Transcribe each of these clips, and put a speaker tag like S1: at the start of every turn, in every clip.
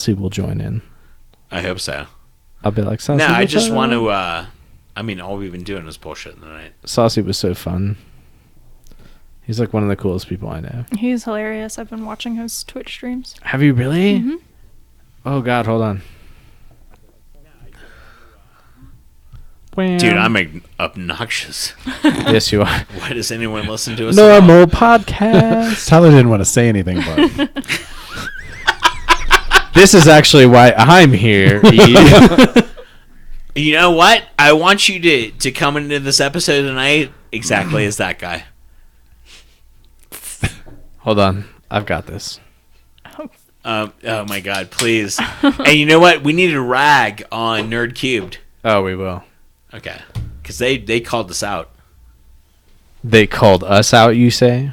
S1: Saucy will join in.
S2: I hope so.
S1: I'll be like, Saucy.
S2: No, I just want to. I mean, all we've been doing is bullshit tonight.
S1: Saucy was so fun. He's like one of the coolest people I know.
S3: He's hilarious. I've been watching his Twitch streams.
S1: Have you really?
S3: Mm-hmm.
S1: Oh God, hold on.
S2: Dude, I'm obnoxious.
S1: Yes, you are.
S2: Why does anyone listen to us?
S1: Normal podcast.
S4: Tyler didn't want to say anything, but
S1: This is actually why I'm here.
S2: You know what? I want you to come into this episode tonight exactly as that guy.
S1: Hold on, I've got this.
S2: Oh my God, please. And you know what? We need to rag on Nerd Cubed.
S1: Oh, we will.
S2: Okay. Because they called us out.
S1: They called us out, you say?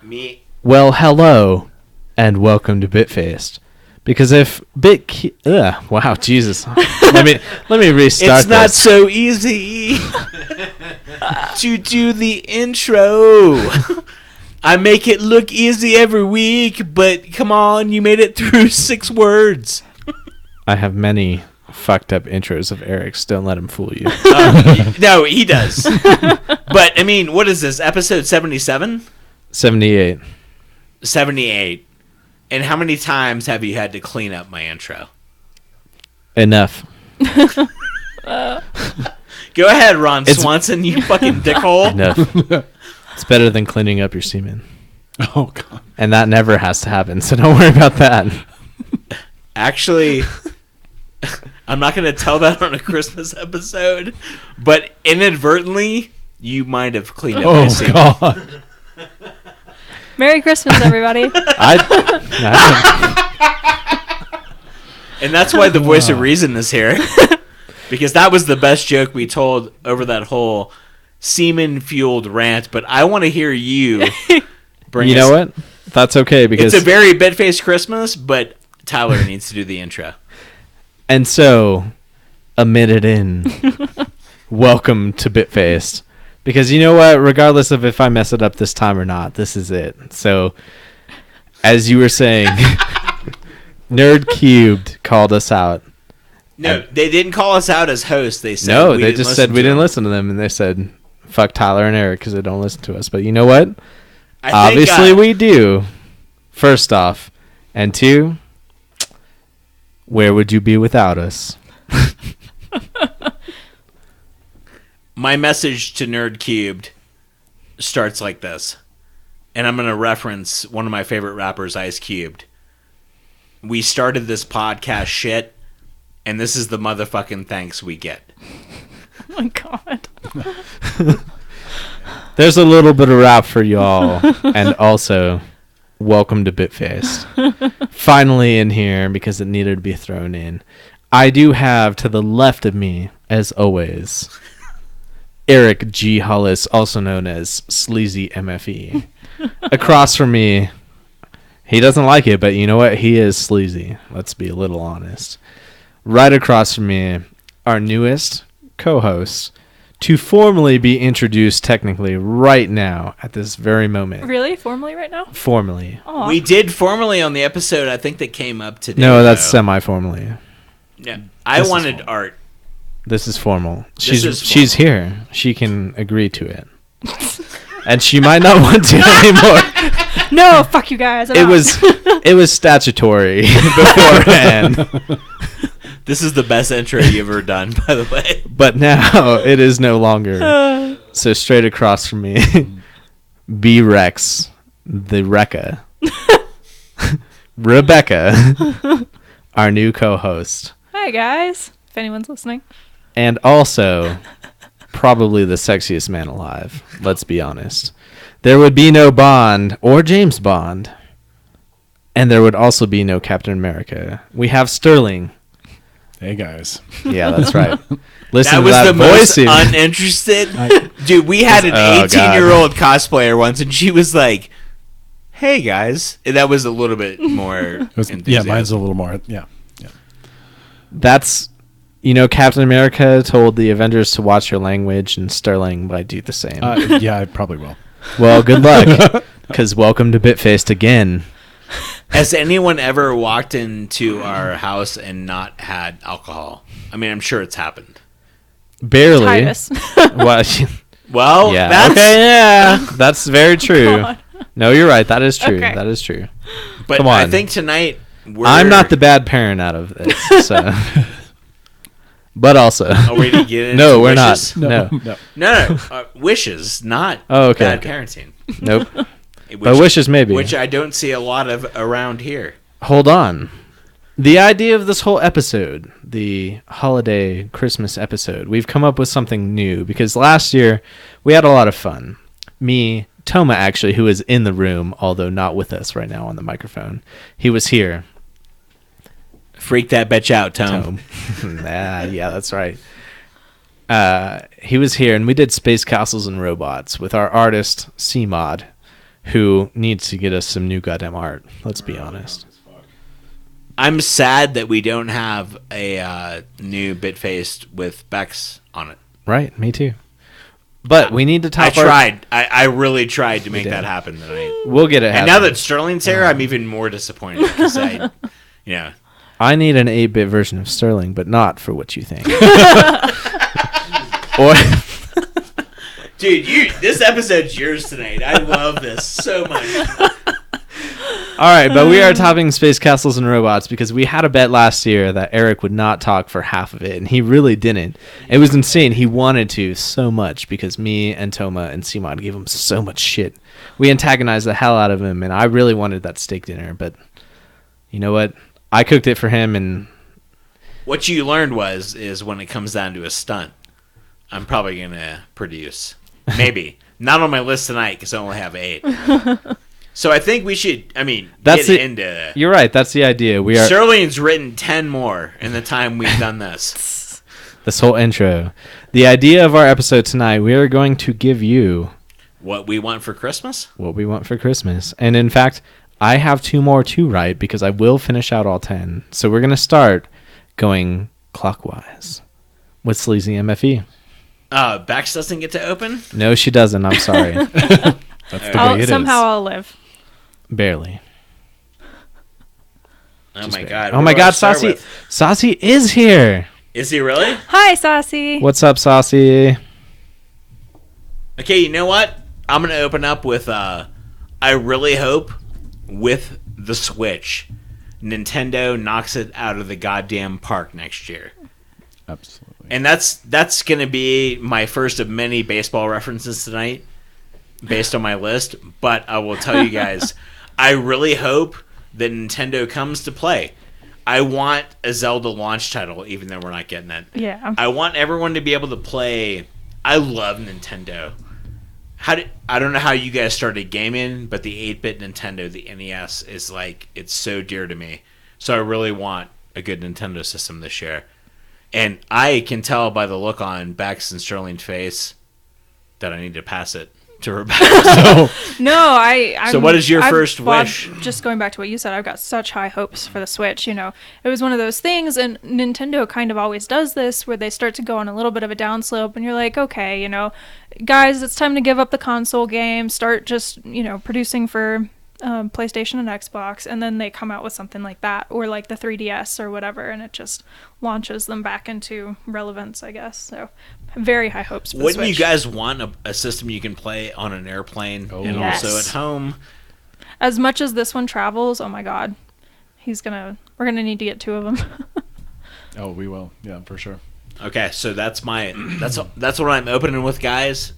S2: Me.
S1: Well, hello, and welcome to Bitfaced. Because if wow, Jesus. let me restart.
S2: It's not so easy to do the intro. I make it look easy every week, but come on, you made it through 6 words.
S1: I have many fucked up intros of Eric's. Don't let him fool you.
S2: No, he does. But, I mean, what is this, episode 77?
S1: 78.
S2: 78. And how many times have you had to clean up my intro?
S1: Enough.
S2: Go ahead, Ron Swanson, you fucking dickhole.
S1: Enough. It's better than cleaning up your semen.
S4: oh God,
S1: And that never has to happen, so don't worry about that.
S2: Actually, I'm not going to tell that on a Christmas episode, but inadvertently, you might have cleaned up my semen.
S4: God.
S3: Merry Christmas, everybody.
S2: And that's why the voice of reason is here. Because that was the best joke we told over that whole semen-fueled rant, but I want to hear you bring
S1: You know what? That's okay, because
S2: it's a very Bitfaced Christmas, but Tyler needs to do the intro.
S1: And so, a minute in, welcome to Bitfaced. Because you know what? Regardless of if I mess it up this time or not, this is it. So, as you were saying, Nerd Cubed called us out.
S2: No, they didn't call us out as hosts. They said
S1: No, they just said we didn't listen to them, and they said, fuck Tyler and Eric because they don't listen to us. But you know what? Obviously we do. First off. And 2, where would you be without us?
S2: My message to Nerd Cubed starts like this. And I'm going to reference one of my favorite rappers, Ice Cubed. We started this podcast shit, and this is the motherfucking thanks we get.
S3: Oh my God.
S1: There's a little bit of rap for y'all. And also, welcome to Bitfaced. Finally in here because it needed to be thrown in. I do have to the left of me, as always, Eric G. Hollis, also known as Sleazy MFE. Across from me, he doesn't like it, but you know what? He is sleazy. Let's be a little honest. Right across from me, our newest co-host, to formally be introduced technically right now at this very moment.
S3: Really? Formally right now?
S1: Formally.
S3: Aw.
S2: We did formally on the episode, I think, that came up today.
S1: No, that's
S2: though.
S1: semi-formally.
S2: Yeah. I
S1: This is
S2: wanted
S1: formal.
S2: art.
S1: This is formal.
S2: This is
S1: She's here. She can agree to it. And she might not want to anymore.
S3: No, fuck you guys. I'm out.
S1: It was statutory beforehand.
S2: This is the best intro you've ever done, by the way.
S1: But now it is no longer. So straight across from me, B-recks, the Recca. Rebecca, our new co-host.
S3: Hi, guys. If anyone's listening.
S1: And also, probably the sexiest man alive. Let's be honest. There would be no Bond or James Bond. And there would also be no Captain America. We have Sterling.
S4: Hey guys.
S1: Yeah, that's right. Listen
S2: That
S1: to
S2: was
S1: that
S2: the
S1: voice.
S2: most uninterested. Dude, we had an
S1: Oh, God.
S2: 18-year-old cosplayer once, and she was like, hey, guys. And that was a little bit more enthusiastic.
S4: Mine's a little more. Yeah.
S1: That's, Captain America told the Avengers to watch your language, and Sterling might do the same.
S4: Yeah, I probably will.
S1: Well, good luck, because welcome to Bitfaced again.
S2: Has anyone ever walked into our house and not had alcohol? I mean, I'm sure it's happened.
S1: Barely.
S3: Titus.
S2: Well,
S1: Yeah.
S2: that's
S1: Okay. Yeah. That's very true.
S3: God.
S1: No, you're right. That is true.
S3: Okay.
S1: That is true.
S2: But
S1: Come on.
S2: I think tonight
S1: I'm not the bad parent out of this. So. But also.
S2: Are we to get into
S1: No, we're
S2: wishes?
S1: not. No.
S4: No.
S2: No. Wishes, not
S1: Oh, okay.
S2: bad
S1: okay.
S2: parenting.
S1: Nope.
S2: Which,
S1: But wishes maybe.
S2: Which I don't see a lot of around here.
S1: Hold on. The idea of this whole episode, the holiday Christmas episode, we've come up with something new because last year we had a lot of fun. Me, Toma actually, who is in the room, although not with us right now on the microphone, he was here.
S2: Freak that bitch out, Tom.
S1: Yeah, that's right. He was here, and we did Space Castles and Robots with our artist, C-Mod, who needs to get us some new goddamn art. Let's be honest.
S2: I'm sad that we don't have a new Bitfaced with Bex on it.
S1: Right, me too. But we need to
S2: I
S1: top our...
S2: tried. I really tried to make
S1: did.
S2: that happen tonight.
S1: We'll get it
S2: And
S1: happen.
S2: now that Sterling's here, I'm even more disappointed because
S1: I need an 8-bit version of Sterling, but not for what you think. Or
S2: dude, this episode's yours tonight. I love this so much.
S1: all right, but we are topping Space Castles and Robots because we had a bet last year that Eric would not talk for half of it, and he really didn't. It was insane. He wanted to so much because me and Toma and Simon gave him so much shit. We antagonized the hell out of him, and I really wanted that steak dinner, but you know what? I cooked it for him, and
S2: What you learned is when it comes down to a stunt, I'm probably gonna produce. Maybe not on my list tonight because I only have 8. So I think we should. I mean,
S1: That's
S2: get
S1: it.
S2: into.
S1: you're right. That's the idea. We are
S2: Sterling's written 10 more in the time we've done this.
S1: this whole intro. The idea of our episode tonight, we are going to give you
S2: What we want for Christmas?
S1: what we want for Christmas. And in fact, I have 2 more to write because I will finish out all 10. So we're going to start going clockwise with Sleazy MFE.
S2: Bex doesn't get to open.
S1: No, she doesn't. I'm sorry.
S4: That's the way it is.
S3: Somehow I'll live.
S1: Barely.
S2: Oh my god!
S1: Oh
S2: what
S1: my
S2: do I
S1: god,
S2: start
S1: Saucy.
S2: with?
S1: Saucy is here.
S2: Is he really?
S3: Hi, Saucy.
S1: What's up, Saucy?
S2: Okay, you know what? I'm gonna open up with. I really hope with the Switch, Nintendo knocks it out of the goddamn park next year.
S4: Absolutely.
S2: And that's gonna be my first of many baseball references tonight, based on my list. But I will tell you guys, I really hope that Nintendo comes to play. I want a Zelda launch title, even though we're not getting it.
S3: Yeah.
S2: I want everyone to be able to play. I love Nintendo. I don't know how you guys started gaming, but the 8-bit Nintendo, the NES, is like, it's so dear to me. So I really want a good Nintendo system this year. And I can tell by the look on Bex and Sterling's face that I need to pass it to Rebecca. So,
S3: No, I'm,
S2: So what is your
S3: I've
S2: first
S3: bought-
S2: wish?
S3: Just going back to what you said, I've got such high hopes for the Switch. You know, it was one of those things, and Nintendo kind of always does this, where they start to go on a little bit of a downslope, and you're like, okay, you know, guys, it's time to give up the console game, start just, you know, producing for PlayStation and Xbox, and then they come out with something like that, or like the 3DS or whatever, and it just launches them back into relevance, I guess. So, very high hopes for the
S2: wouldn't
S3: Switch.
S2: you guys want a system you can play on an airplane and
S3: Yes.
S2: also at home?
S3: As much as this one travels, oh my god, we're gonna need to get 2 of them.
S4: Oh, we will. Yeah, for sure.
S2: Okay, so that's what I'm opening with, guys.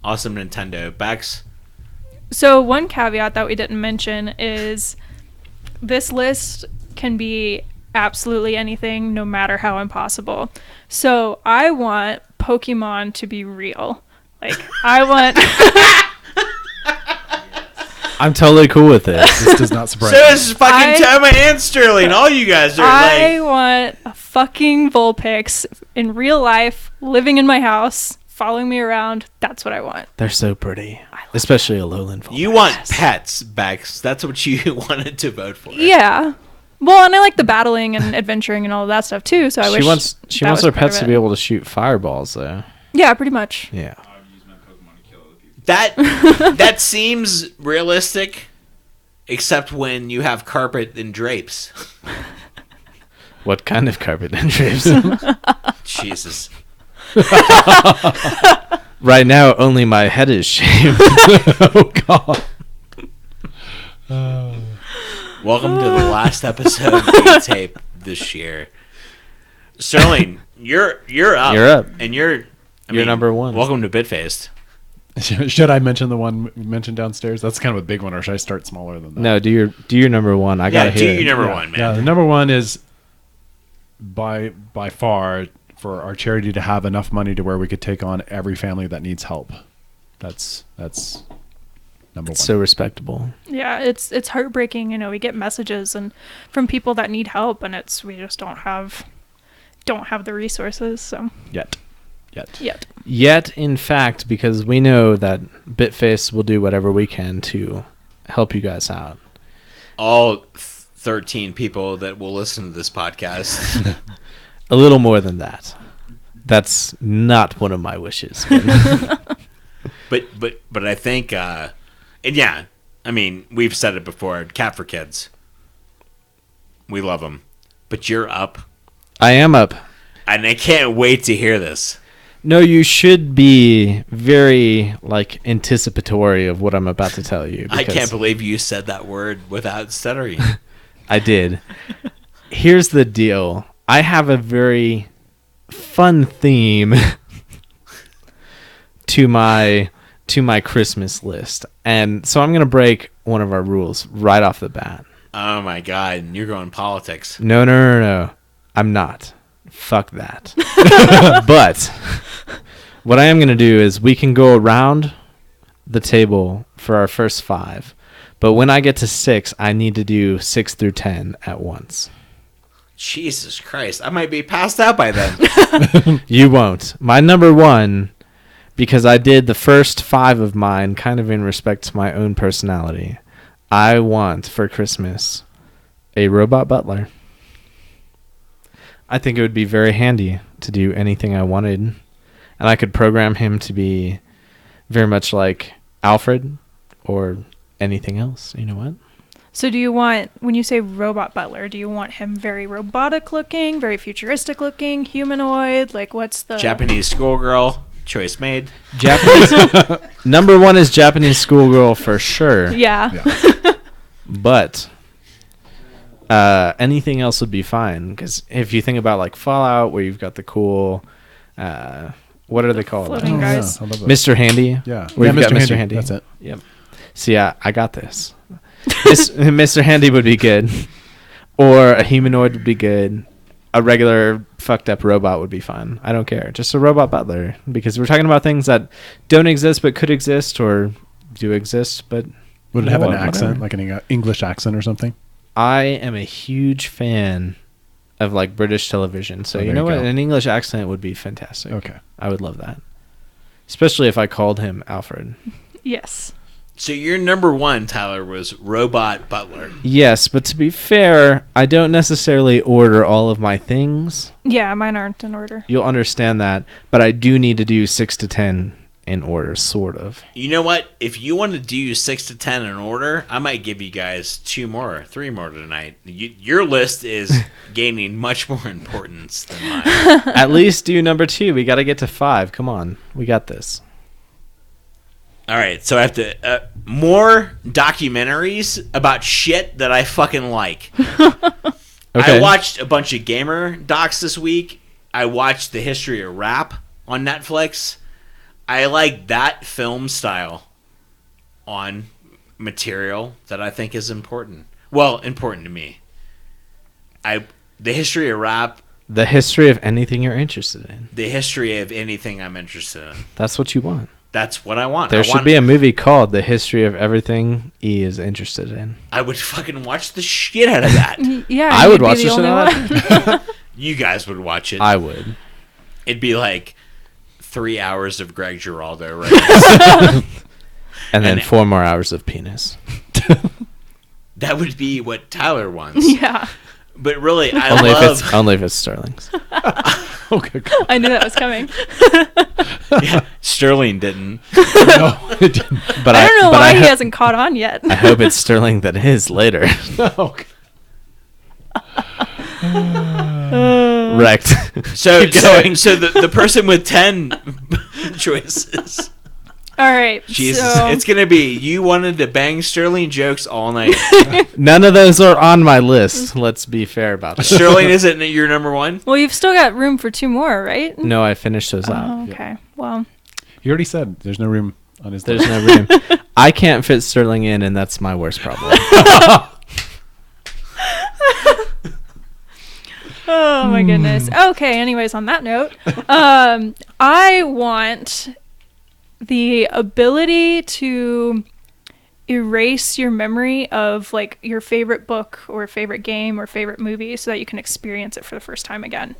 S2: Awesome Nintendo. Bex?
S3: So one caveat that we didn't mention is this list can be absolutely anything, no matter how impossible. So I want Pokemon to be real. Like, I want...
S1: I'm totally cool with this.
S4: This does not surprise
S2: So
S4: me.
S2: is fucking Toma and Sterling. All you guys are
S3: I
S2: like...
S3: want a fucking Vulpix in real life, living in my house, following me around. That's what I want.
S1: They're so pretty, especially a lowland folk.
S2: You want pets, Bex. That's what you wanted to vote for.
S3: Yeah. Well, and I like the battling and adventuring and all of that stuff too, so I wish
S1: She wants
S3: that was
S1: her
S3: part of
S1: pets to
S3: it.
S1: be able to shoot fireballs, though.
S3: Yeah, pretty much.
S1: Yeah.
S5: I would use my Pokemon to kill other people.
S2: That seems realistic. except when you have carpet and drapes.
S1: What kind of carpet and drapes?
S2: Jesus.
S1: Right now, only my head is shaved.
S4: Oh God.
S2: Welcome to the last episode of the tape this year. Sterling, you're up.
S1: You're up.
S2: And you're
S1: number one.
S2: Welcome to Bitfaced.
S4: Should I mention the one mentioned downstairs? That's kind of a big one, or should I start smaller than that?
S1: No, do your number one. I gotta
S2: do
S1: hear it.
S2: your number one, man.
S4: Yeah, the number one is by far for our charity to have enough money to where we could take on every family that needs help. That's number one.
S1: So respectable.
S3: Yeah, it's heartbreaking. You know, we get messages and from people that need help, and we just don't have the resources. So
S4: Yet.
S1: Yet, in fact, because we know that Bitfaced will do whatever we can to help you guys out.
S2: All 13 people that will listen to this podcast.
S1: A little more than that. That's not one of my wishes.
S2: But I think, and yeah, I mean, we've said it before. Cat for Kids. We love them. But you're up,
S1: I am up.
S2: and I can't wait to hear this.
S1: No, you should be very anticipatory of what I'm about to tell you.
S2: I
S1: because
S2: can't believe you said that word without stuttering.
S1: I did. Here's the deal. I have a very fun theme to my Christmas list. And so I'm going to break one of our rules right off the bat.
S2: Oh my God, you're going politics.
S1: No. I'm not. Fuck that. But what I am going to do is we can go around the table for our first 5. But when I get to 6, I need to do 6 through 10 at once.
S2: Jesus Christ, I might be passed out by then.
S1: You won't. My number 1, because I did the first 5 of mine kind of in respect to my own personality, I want for Christmas a robot butler. I think it would be very handy to do anything I wanted. And I could program him to be very much like Alfred or anything else. You know what?
S3: So do you want, when you say robot butler, do you want him very robotic looking, very futuristic looking, humanoid? What's the...
S2: Japanese schoolgirl, choice made.
S1: Japanese. Number 1 is Japanese schoolgirl for sure.
S3: Yeah.
S1: But anything else would be fine. Because if you think about Fallout, where you've got the cool... what are they called?
S3: Floating guys.
S4: Yeah, I love that.
S1: Mr. Handy.
S4: Yeah.
S1: Where you've got
S4: Mr.
S1: Mr.
S4: Handy.
S1: Handy.
S4: That's it.
S1: Yep. See, I got this. Mr. Handy would be good. Or a humanoid would be good. A regular fucked up robot would be fine. I don't care. Just a robot butler. Because we're talking about things that don't exist but could exist or do exist. But
S4: Would it have an
S1: whatever.
S4: accent, like an English accent or something?
S1: I am a huge fan of British television. So
S4: Oh,
S1: you
S4: there
S1: know
S4: you
S1: what?
S4: go.
S1: An English accent would be fantastic.
S4: Okay.
S1: I would love that. Especially if I called him Alfred.
S3: Yes.
S2: So your number 1, Tyler, was robot butler.
S1: Yes, but to be fair, I don't necessarily order all of my things.
S3: Yeah, mine aren't in order.
S1: You'll understand that, but I do need to do 6 to 10 in order, sort of.
S2: You know what? If you want to do 6 to 10 in order, I might give you guys 2 more, 3 more tonight. Your list is gaining much more importance than mine.
S1: At least do number 2. We got to get to 5. Come on. We got this.
S2: All right, so I have to more documentaries about shit that I fucking like.
S1: Okay.
S2: I watched a bunch of gamer docs this week. I watched The History of Rap on Netflix. I like that film style on material that I think is important. Well, important to me. The History of Rap.
S1: The history of anything you're interested in.
S2: The history of anything I'm interested in.
S1: That's what you want.
S2: That's what I want.
S1: There should be a movie called The History of Everything E is Interested in.
S2: I would fucking watch the shit out of that.
S3: Yeah,
S1: I would
S3: you'd be
S1: watch
S3: the
S1: the shit
S3: only
S1: out of
S3: one.
S2: You guys would watch it.
S1: I would.
S2: It'd be like 3 hours of Greg Giraldo right
S1: And then
S2: And-
S1: 4 more hours of penis.
S2: That would be what Tyler wants.
S3: Yeah.
S2: But really, I
S1: Only
S2: love...
S1: only if it's Sterling's.
S4: Okay.
S3: I knew that was coming.
S2: Yeah, Sterling didn't.
S4: No, it didn't.
S1: But
S3: I don't know why he
S1: ho-
S3: hasn't caught on yet.
S1: I hope it's Sterling that is later.
S4: Okay.
S1: Wrecked.
S2: So,
S1: Keep going.
S2: so the person with 10 choices.
S3: All right.
S2: Jesus,
S3: So,
S2: it's gonna be you wanted to bang Sterling jokes all night.
S1: None of those are on my list. Let's be fair about that.
S2: Sterling isn't your number one.
S3: well, you've still got room for 2 more, right?
S1: No, I finished those out.
S3: Oh, okay. Well,
S4: He already said there's no room on his
S1: There's
S4: list.
S1: no room. I can't fit Sterling in, and that's my worst problem.
S3: oh my goodness. Okay. Anyways, on that note, I want the ability to erase your memory of like your favorite book or favorite game or favorite movie so that you can experience it for the first time again.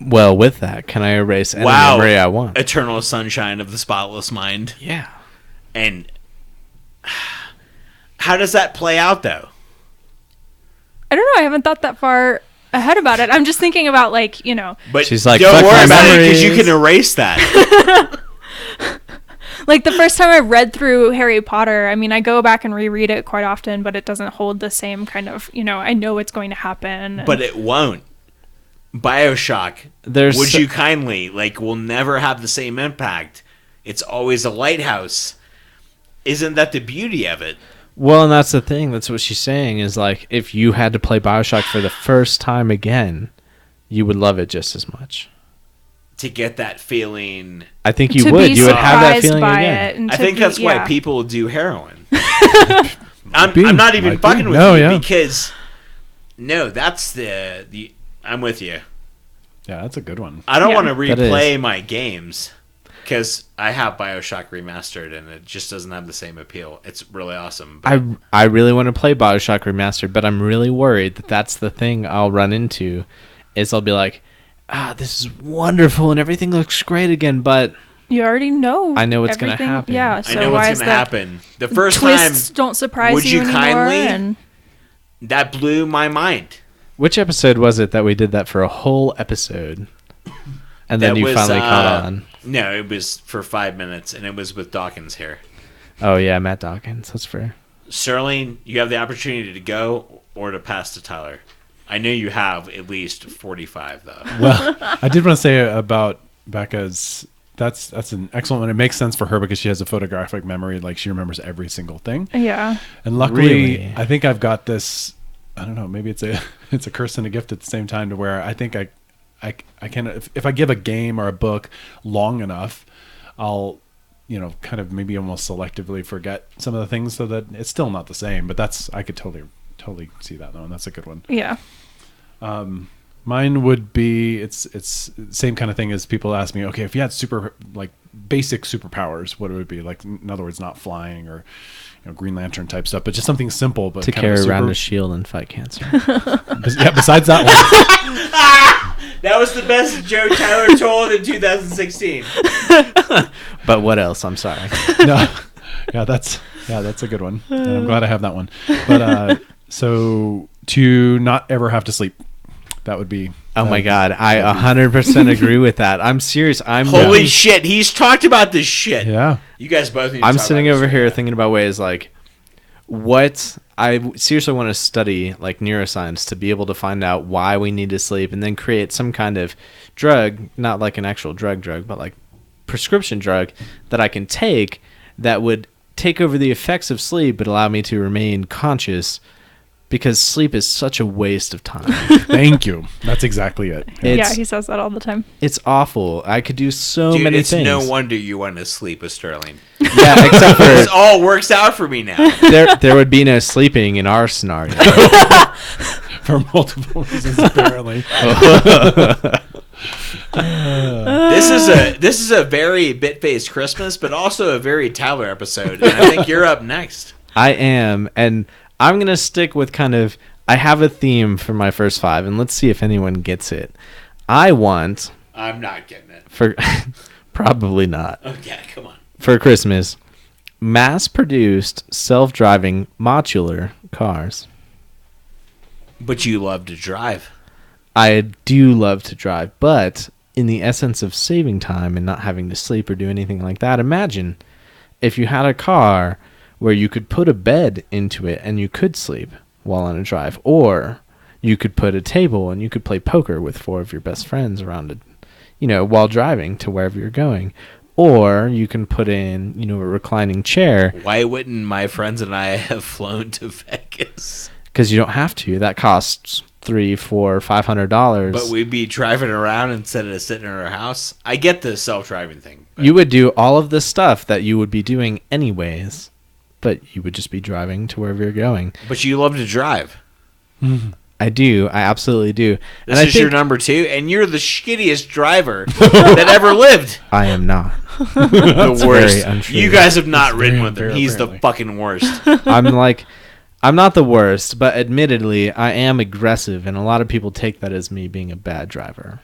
S1: Well, with that, can I erase any
S2: Wow.
S1: memory I want?
S2: Eternal sunshine of the spotless mind.
S1: Yeah.
S2: And how does that play out, though?
S3: I don't know. I haven't thought that far ahead about it. I'm just thinking about like,
S2: But
S1: She's like,
S2: don't
S1: "Fuck
S2: worry
S1: my
S2: about it because you
S1: memories."
S2: can erase that.
S3: like the first time I read through Harry Potter, I mean, I go back and reread it quite often, but it doesn't hold the same kind of, I know what's going to happen.
S2: But it won't. BioShock,
S1: There's
S2: would
S1: so-
S2: you kindly, will never have the same impact. It's always a lighthouse. Isn't that the beauty of it?
S1: Well, and that's the thing. That's what she's saying is like, if you had to play BioShock for the first time again, you would love it just as much.
S2: To get that feeling.
S1: I think you
S3: to
S1: would.
S3: be
S1: You would have that
S3: surprised
S1: feeling
S3: by
S1: again.
S3: it and
S2: I
S3: to
S2: think
S3: be-
S2: that's why
S3: yeah.
S2: people do heroin. I'm not even
S4: Might be.
S2: fucking with
S4: No,
S2: you
S4: yeah.
S2: because no, that's the I'm with you.
S4: Yeah, that's a good one.
S2: I don't
S3: Yeah.
S2: want to
S1: That is.
S2: replay my games because I have BioShock remastered and it just doesn't have the same appeal. It's really awesome. But
S1: I really want to play BioShock Remastered, but I'm really worried that that's the thing I'll run into is I'll be like, this is wonderful and everything looks great again, but
S3: You already know.
S1: I know what's gonna
S3: everything.
S1: happen.
S3: Yeah,
S2: I
S3: so
S2: know
S3: why
S2: what's
S3: is
S2: going to
S3: that?
S2: happen. The first
S3: Twists
S2: time
S3: don't surprise
S2: would you
S3: anymore.
S2: kindly?
S3: And
S2: that blew my mind.
S1: which episode was it that we did that for a whole episode? And then
S2: That
S1: you
S2: was,
S1: finally caught on.
S2: No, it was for 5 minutes and it was with Dawkins here.
S1: Oh, yeah, Matt Dawkins. That's fair.
S2: Sterling, you have the opportunity to go or to pass to Tyler. I know you have at least 45 though.
S4: Well, I did want to say about Becca's. That's an excellent one. It makes sense for her because she has a photographic memory. Like she remembers every single thing.
S3: yeah,
S4: And luckily,
S1: Really?
S4: I think I've got this. I don't know. Maybe it's a curse and a gift at the same time. To where I think I can if I give a game or a book long enough, I'll kind of maybe almost selectively forget some of the things so that it's still not the same. But I could totally see that though, and that's a good one.
S3: yeah.
S4: Mine would be it's same kind of thing as people ask me. Okay, if you had basic superpowers, what it would be like? In other words, not flying or Green Lantern type stuff, but just something simple. But
S1: To
S4: kind of
S1: carry around
S4: super-
S1: a shield and fight cancer.
S4: Yeah. Besides that one,
S2: That was the best joke Tyler told in 2016.
S1: But what else? I'm sorry.
S4: no, that's a good one. And I'm glad I have that one. But so to not ever have to sleep, that would be.
S1: Oh my God. I 100% agree with that. I'm serious.
S2: Holy shit, he's talked about this shit.
S4: Yeah.
S2: You guys both need to
S1: I'm
S2: talk
S1: sitting
S2: about
S1: over
S2: this
S1: here
S2: shit.
S1: thinking about ways like what I seriously want to study like neuroscience to be able to find out why we need to sleep and then create some kind of drug, not like an actual drug, but like prescription drug that I can take that would take over the effects of sleep but allow me to remain conscious because sleep is such a waste of time.
S4: Thank you. That's exactly it.
S3: Yeah, he says that all the time.
S1: It's awful. I could do so
S2: Dude,
S1: many
S2: it's
S1: things.
S2: no wonder you want to sleep with Sterling.
S1: Yeah, except
S2: This
S1: for
S2: all works out for me now.
S1: there would be no sleeping in our scenario.
S4: For multiple reasons, apparently.
S2: This is a very Bitfaced Christmas, but also a very Tyler episode. And I think you're up next.
S1: I am, and I'm going to stick with I have a theme for my first 5, and let's see if anyone gets it. I want,
S2: I'm not getting it.
S1: for probably not,
S2: Okay, come on.
S1: for Christmas, mass-produced self-driving modular cars.
S2: But you love to drive.
S1: I do love to drive, but in the essence of saving time and not having to sleep or do anything like that, imagine if you had a car where you could put a bed into it and you could sleep while on a drive, or you could put a table and you could play poker with 4 of your best friends around it, while driving to wherever you're going. Or you can put in, a reclining chair.
S2: Why wouldn't my friends and I have flown to Vegas?
S1: Because you don't have to. That costs $300, $400, $500.
S2: But we'd be driving around instead of sitting in our house. I get the self-driving thing.
S1: You would do all of the stuff that you would be doing anyways, but you would just be driving to wherever you're going.
S2: But you love to drive.
S1: I do. I absolutely do.
S2: This is your number 2, and you're the shittiest driver that ever lived.
S1: I am not.
S2: The worst.
S1: very untrue.
S2: You guys have not ridden with
S4: unfair,
S2: him. He's
S4: apparently.
S2: the fucking worst.
S1: I'm not the worst, but admittedly, I am aggressive, and a lot of people take that as me being a bad driver.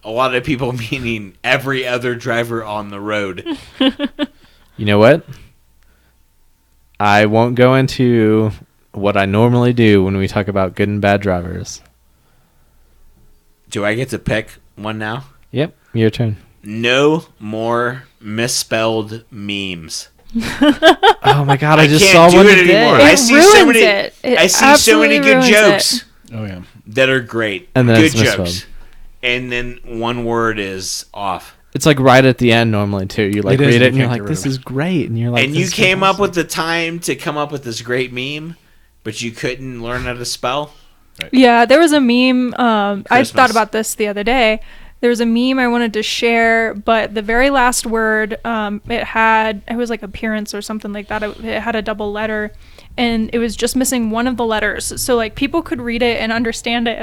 S2: A lot of people, meaning every other driver on the road.
S1: You know what? I won't go into what I normally do when we talk about good and bad drivers.
S2: Do I get to pick one now?
S1: Yep, your turn.
S2: No more misspelled memes.
S1: Oh my god, I just
S2: can't
S1: saw
S2: do
S1: one
S2: it
S1: today.
S2: anymore.
S3: It
S2: I see so
S3: ruins
S2: many.
S3: it. It
S2: I see so
S3: absolutely
S2: many good
S3: ruins
S2: jokes
S4: Oh yeah.
S2: that are great.
S1: And then
S2: good
S1: it's
S2: jokes.
S1: misspelled.
S2: And then one word is off.
S1: It's like right at the end normally too. You like
S4: It is,
S1: read
S4: you
S1: it and you're
S4: can't
S1: like,
S4: get rid
S1: this
S4: of it.
S1: is great, and you're like,
S2: And
S1: this
S2: you
S1: is
S2: came up with
S1: fantastic.
S2: the time to come up with this great meme, but you couldn't learn how to spell.
S3: Yeah, there was a meme. I
S2: Christmas.
S3: thought about this the other day. There was a meme I wanted to share, but the very last word, it was like appearance or something like that. It had a double letter, and it was just missing one of the letters. So like people could read it and understand it,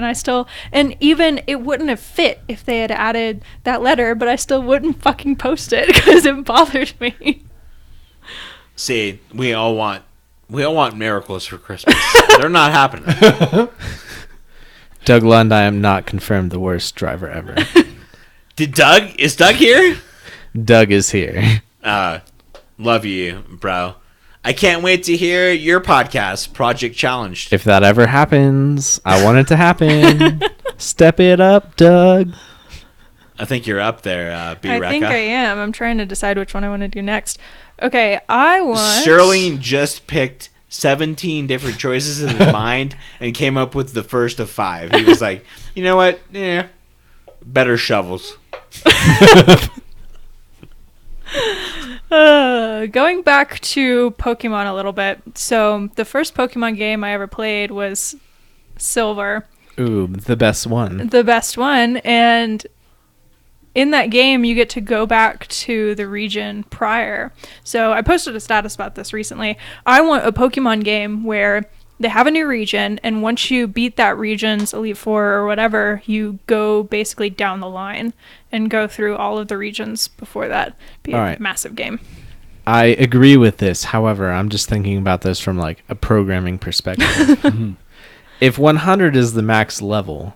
S3: and even it wouldn't have fit if they had added that letter, but I still wouldn't fucking post it because it bothered me.
S2: See, we all want miracles for Christmas. They're not happening.
S1: Doug Lund, I am not confirmed the worst driver ever.
S2: Is Doug here?
S1: Doug is here.
S2: Love you, bro. I can't wait to hear your podcast, Project Challenged.
S1: If that ever happens, I want it to happen. Step it up, Doug.
S2: I think you're up there, B-recks.
S3: I think I am. I'm trying to decide which one I want to do next. Okay, I want...
S2: Sterling just picked 17 different choices in his mind and came up with the first of 5. He was like, you know what? Yeah, better shovels.
S3: Going back to Pokemon a little bit. So the first Pokemon game I ever played was Silver,
S1: Ooh, the best one.
S3: the best one. And in that game, you get to go back to the region prior. So I posted a status about this recently. I want a Pokemon game where they have a new region, and once you beat that region's Elite Four or whatever, you go basically down the line and go through all of the regions before that. Be a
S1: All right.
S3: massive game.
S1: I agree with this. However, I'm just thinking about this from like a programming perspective. If 100 is the max level,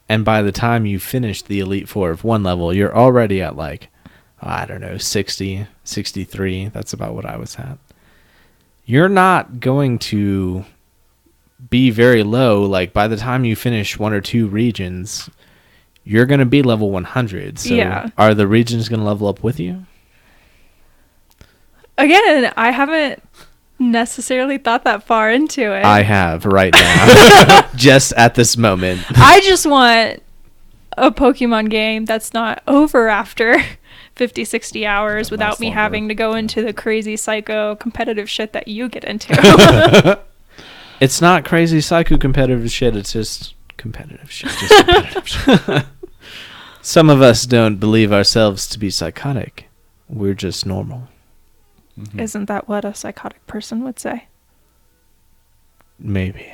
S1: and by the time you finish the Elite Four of one level, you're already at like, I don't know, 60, 63. That's about what I was at. You're not going to be very low. Like by the time you finish 1 or 2 regions, you're going to be level 100. So
S3: Yeah.
S1: are the regions going to level up with you?
S3: Again, I haven't necessarily thought that far into it.
S1: I have right now. Just at this moment.
S3: I just want a Pokemon game that's not over after 50, 60 hours
S4: That
S3: without
S4: lasts
S3: me
S4: longer.
S3: having to go into the crazy psycho competitive shit that you get into.
S1: It's not crazy psycho competitive shit. It's just competitive shit. Just competitive shit. Some of us don't believe ourselves to be psychotic. We're just normal.
S3: Isn't that what a psychotic person would say?
S1: Maybe.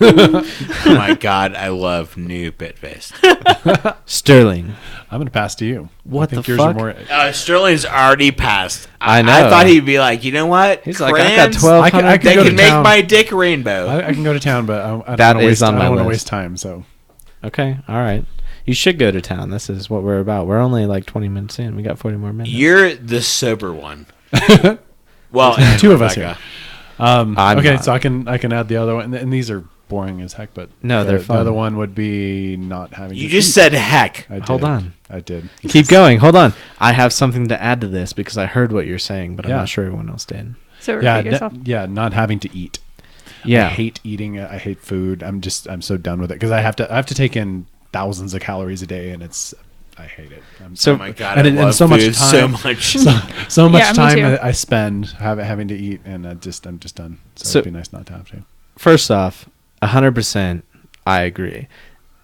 S2: Oh my god, I love new Bitfaced.
S1: Sterling.
S4: I'm gonna pass to you.
S1: What
S4: I think
S1: the
S4: yours are
S1: fuck?
S4: more.
S2: Sterling's already passed.
S1: I know.
S2: I thought he'd be like, you know what?
S1: He's like, I got
S2: Crayons,
S1: 1,200.
S4: I could
S2: They
S4: go
S2: can
S4: to
S2: make
S4: town.
S2: my dick rainbow.
S4: I can go to town, but I don't
S1: That
S4: wanna
S1: is
S4: waste,
S1: on my
S4: I don't want to
S1: list.
S4: waste time. So
S1: Okay. All right. You should go to town. This is what we're about. We're only like 20 minutes in. We got 40 more minutes.
S2: You're the sober one. Well, and
S4: 2 of us
S2: Rebecca.
S4: here.
S1: I'm
S4: Okay,
S1: not.
S4: so I can add the other one, and these are boring as heck. But
S1: No, they're
S4: the
S1: fun.
S4: other one would be not having.
S2: You
S4: to
S2: just
S4: eat.
S2: said heck.
S4: I
S1: Hold
S4: did.
S1: on.
S4: I did.
S1: Keep going. Hold on. I have something to add to this because I heard what you're saying, but I'm
S4: Yeah.
S1: not sure everyone else did.
S3: So repeat
S4: Yeah,
S3: yourself.
S4: not having to eat.
S1: Yeah.
S4: I hate eating. I hate food. I'm so done with it because I have to take in thousands of calories a day, and I hate it.
S1: So-
S2: Oh my god,
S4: and
S2: I
S4: it-
S2: love
S4: and so much
S2: food
S4: time-
S2: so much.
S4: so much
S3: Yeah, me
S4: time
S3: too.
S4: I spend having to eat, and I'm just done. So, it'd be nice not to have to.
S1: First off, 100% I agree.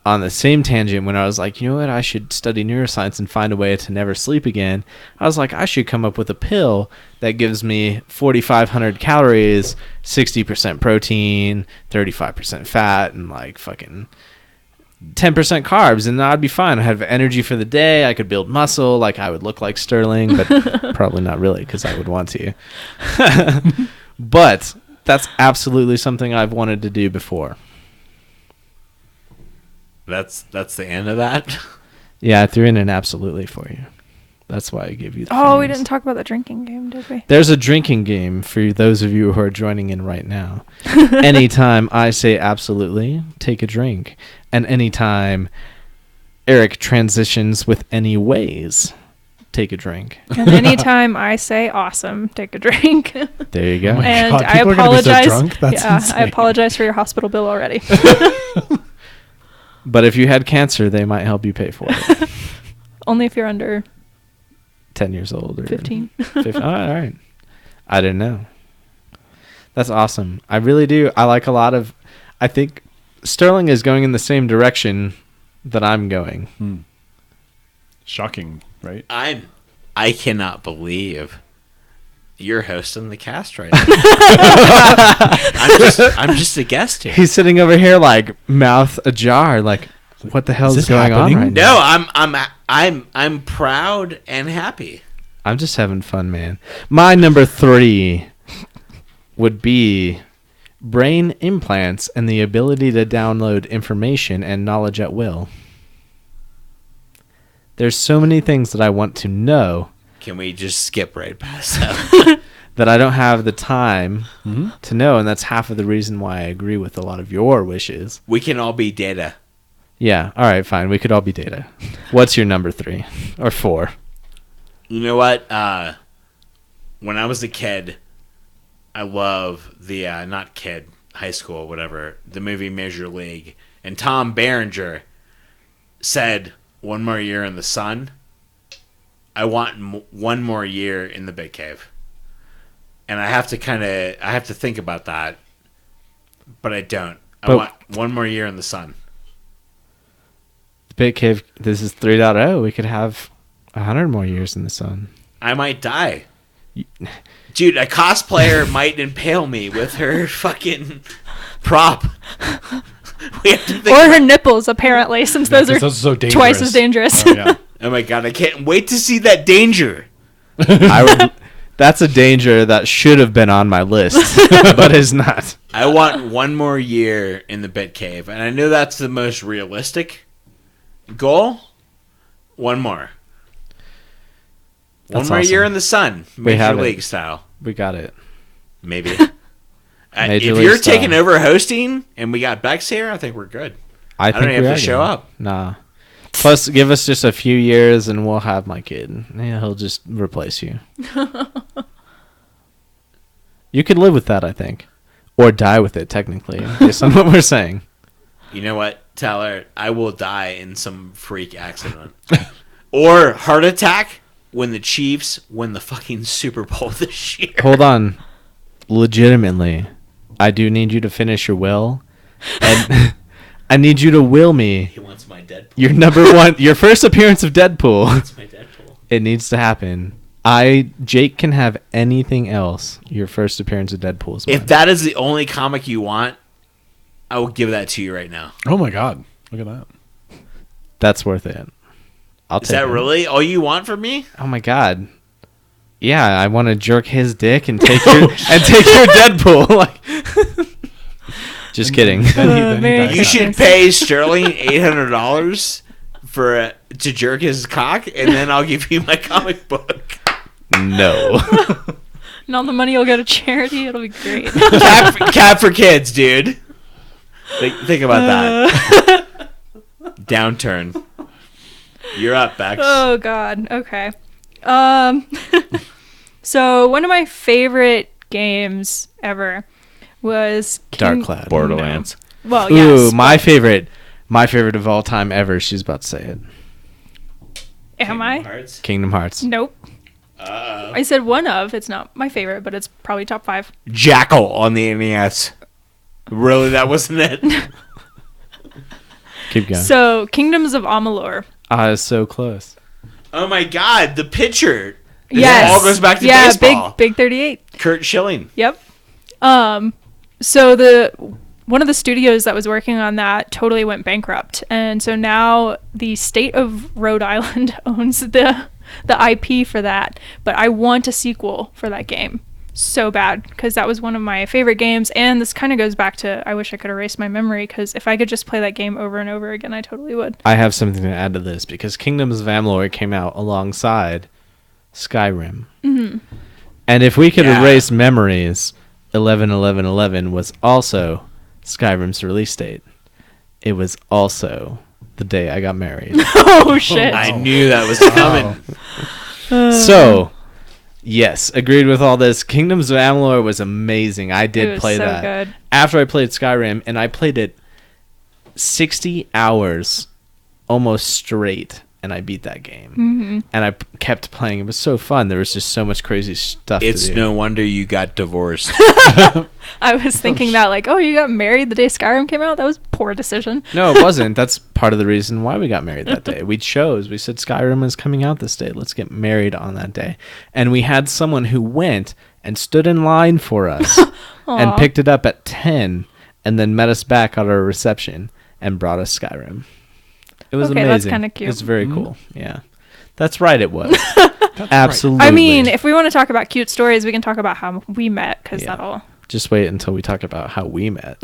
S1: On the same tangent, when I was like, you know what, I should study neuroscience and find a way to never sleep again, I was like, I should come up with a pill that gives me 4,500 calories, 60% protein, 35% fat, and like fucking 10% carbs, and I'd be fine. I'd have energy for the day. I could build muscle. Like, I would look like Sterling, but probably not really because I would want to. But that's absolutely something I've wanted to do before.
S2: That's the end of that.
S1: Yeah, I threw in an absolutely for you. That's why I gave you the
S3: Oh, we
S1: things.
S3: didn't talk about the drinking game, did we?
S1: There's a drinking game for those of you who are joining in right now. Anytime I say absolutely, take a drink. And anytime Eric transitions with any ways, take a drink.
S3: And anytime I say awesome, take a drink.
S1: There you go.
S4: Oh my
S3: And
S4: God,
S3: I
S4: people are gonna be so
S3: apologize.
S4: drunk? That's
S3: I
S4: insane.
S3: apologize for your hospital bill already.
S1: But if you had cancer, they might help you pay for it.
S3: Only if you're under
S1: 10 years old or
S3: 15.
S1: 15. Oh, all right. I didn't know. That's awesome. I really do. I like a lot of. I think Sterling is going in the same direction that I'm going.
S4: Shocking, right?
S2: I cannot believe you're hosting the cast right now. I'm just a guest here.
S1: He's sitting over here like mouth ajar, like what the hell is
S4: this
S1: going
S4: happening?
S1: on right now?
S2: No, I'm proud and happy.
S1: I'm just having fun, man. My number 3 would be brain implants and the ability to download information and knowledge at will. There's so many things that I want to know
S2: Can we just skip right past that?
S1: that I don't have the time to know, and that's half of the reason why I agree with a lot of your wishes.
S2: We can all be data.
S1: Yeah, all right, fine. We could all be data. What's your number 3 or 4?
S2: You know what? When I was a kid, I love the not kid, high school, whatever, the movie Major League, and Tom Berenger said, "One more year in the sun." I want one more year in the Big Cave, and I have to think about that, but I don't. I want one more year in the sun.
S1: The Big Cave, this is 3.0. We could have 100 more years in the sun.
S2: I might die. Dude, a cosplayer might impale me with her fucking prop. We have to think
S3: Or her nipples, apparently, since those are
S4: so dangerous.
S3: twice as dangerous.
S4: Oh, yeah.
S2: Oh my god, I can't wait to see that danger.
S1: That's a danger that should have been on my list, but is not.
S2: I want one more year in the Bit Cave, and I know that's the most realistic goal. One more.
S1: That's
S2: One more year
S1: awesome.
S2: in the sun,
S1: We
S2: Major
S1: have it.
S2: League style.
S1: We got it.
S2: Maybe.
S1: Major
S2: If
S1: League
S2: you're
S1: style.
S2: taking over hosting and we got Bex here, I think we're good.
S1: I
S2: don't
S1: think
S2: even
S1: we
S2: have
S1: are
S2: to show
S1: good.
S2: up.
S1: Nah. Plus, give us just a few years and we'll have my kid. Yeah, he'll just replace you. You could live with that, I think. Or die with it, technically, based on what we're saying.
S2: You know what, Tyler? I will die in some freak accident. Or heart attack when the Chiefs win the fucking Super Bowl this year.
S1: Hold on. Legitimately, I do need you to finish your will. And I need you to will me
S2: He wants my Deadpool.
S1: your number 1, your first appearance of Deadpool.
S2: It's my Deadpool.
S1: It needs to happen. Jake can have anything else. Your first appearance of Deadpool is mine.
S2: If that is the only comic you want, I will give that to you right now.
S4: Oh my God! Look at that.
S1: That's worth it. I'll
S2: Is
S1: take
S2: that
S1: it.
S2: really all you want from me?
S1: Oh my god. Yeah, I want to jerk his dick and take your Deadpool. Like, just kidding.
S4: Then he
S3: Very
S4: dies.
S2: You
S3: Nice.
S2: should pay Sterling $800 for to jerk his cock, and then I'll give you my comic book.
S1: No.
S3: And all the money will go to charity. It'll be great.
S2: Cat for kids, dude. Think about that. Downturn. You're up, Bex.
S3: Oh God. Okay. So one of my favorite games ever was
S1: Dark Cloud.
S2: Borderlands.
S3: Well,
S1: Ooh,
S3: yes.
S1: my favorite of all time ever. She's about to say it.
S3: Am I?
S2: Hearts?
S1: Kingdom Hearts.
S3: Nope. I said one of. It's not my favorite, but it's probably top 5.
S2: Jackal on the NES. Really, that wasn't it?
S1: Keep going.
S3: So Kingdoms of Amalur.
S1: I was so close.
S2: Oh my God, the pitcher.
S3: Yes.
S2: It all goes back to
S3: yeah,
S2: baseball.
S3: big 38.
S2: Kurt Schilling.
S3: Yep. So one of the studios that was working on that totally went bankrupt, and so now the state of Rhode Island owns the IP for that. But I want a sequel for that game so bad because that was one of my favorite games, and this kind of goes back to I wish I could erase my memory because if I could just play that game over and over again, I totally would.
S1: I have something to add to this because Kingdoms of Amalur came out alongside Skyrim. Mm-hmm. And if we could erase memories, 11/11/11 was also Skyrim's release date. It was also the day I got married.
S3: Oh shit.
S2: I knew that was coming.
S1: So, yes, agreed with all this. Kingdoms of Amalur was amazing. I
S3: It
S1: did
S3: was
S1: play
S3: so
S1: that.
S3: good.
S1: After I played Skyrim, and I played it 60 hours almost straight, and I beat that game. Mm-hmm. And I kept playing. It was so fun. There was just so much crazy stuff
S2: It's
S1: to do.
S2: no wonder you got divorced.
S3: I was thinking that like, oh, you got married the day Skyrim came out? That was a poor decision.
S1: No, it wasn't. That's part of the reason why we got married that day. We said Skyrim is coming out this day. Let's get married on that day. And we had someone who went and stood in line for us and
S3: Aw.
S1: picked it up at 10 and then met us back at our reception and brought us Skyrim. It was
S3: Okay,
S1: amazing.
S3: that's kinda cute.
S1: It's very cool. Yeah. That's right, it was. Absolutely.
S3: I mean, if we want to talk about cute stories, we can talk about how we met because
S1: Yeah.
S3: that'll.
S1: Just wait until we talk about how we met.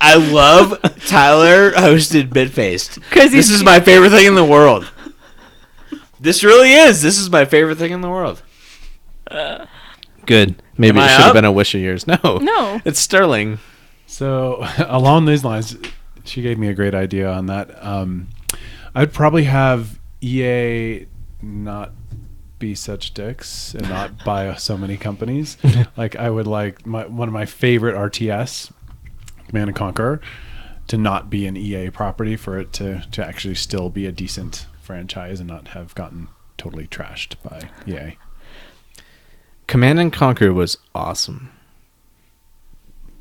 S2: I love Tyler hosted Bitfaced.
S3: 'Cause
S2: This
S3: he's-
S2: is my favorite thing in the world. This really is. This is my favorite thing in the world.
S1: Good. Maybe
S2: Am
S1: it
S2: I
S1: should have
S2: up?
S1: been a wish of yours. No.
S3: No.
S1: It's Sterling.
S4: So along these lines, she gave me a great idea on that. I'd probably have EA not be such dicks and not buy so many companies. Like I would like one of my favorite RTS, Command and Conquer, to not be an EA property, for it to actually still be a decent franchise and not have gotten totally trashed by EA.
S1: Command and Conquer was awesome.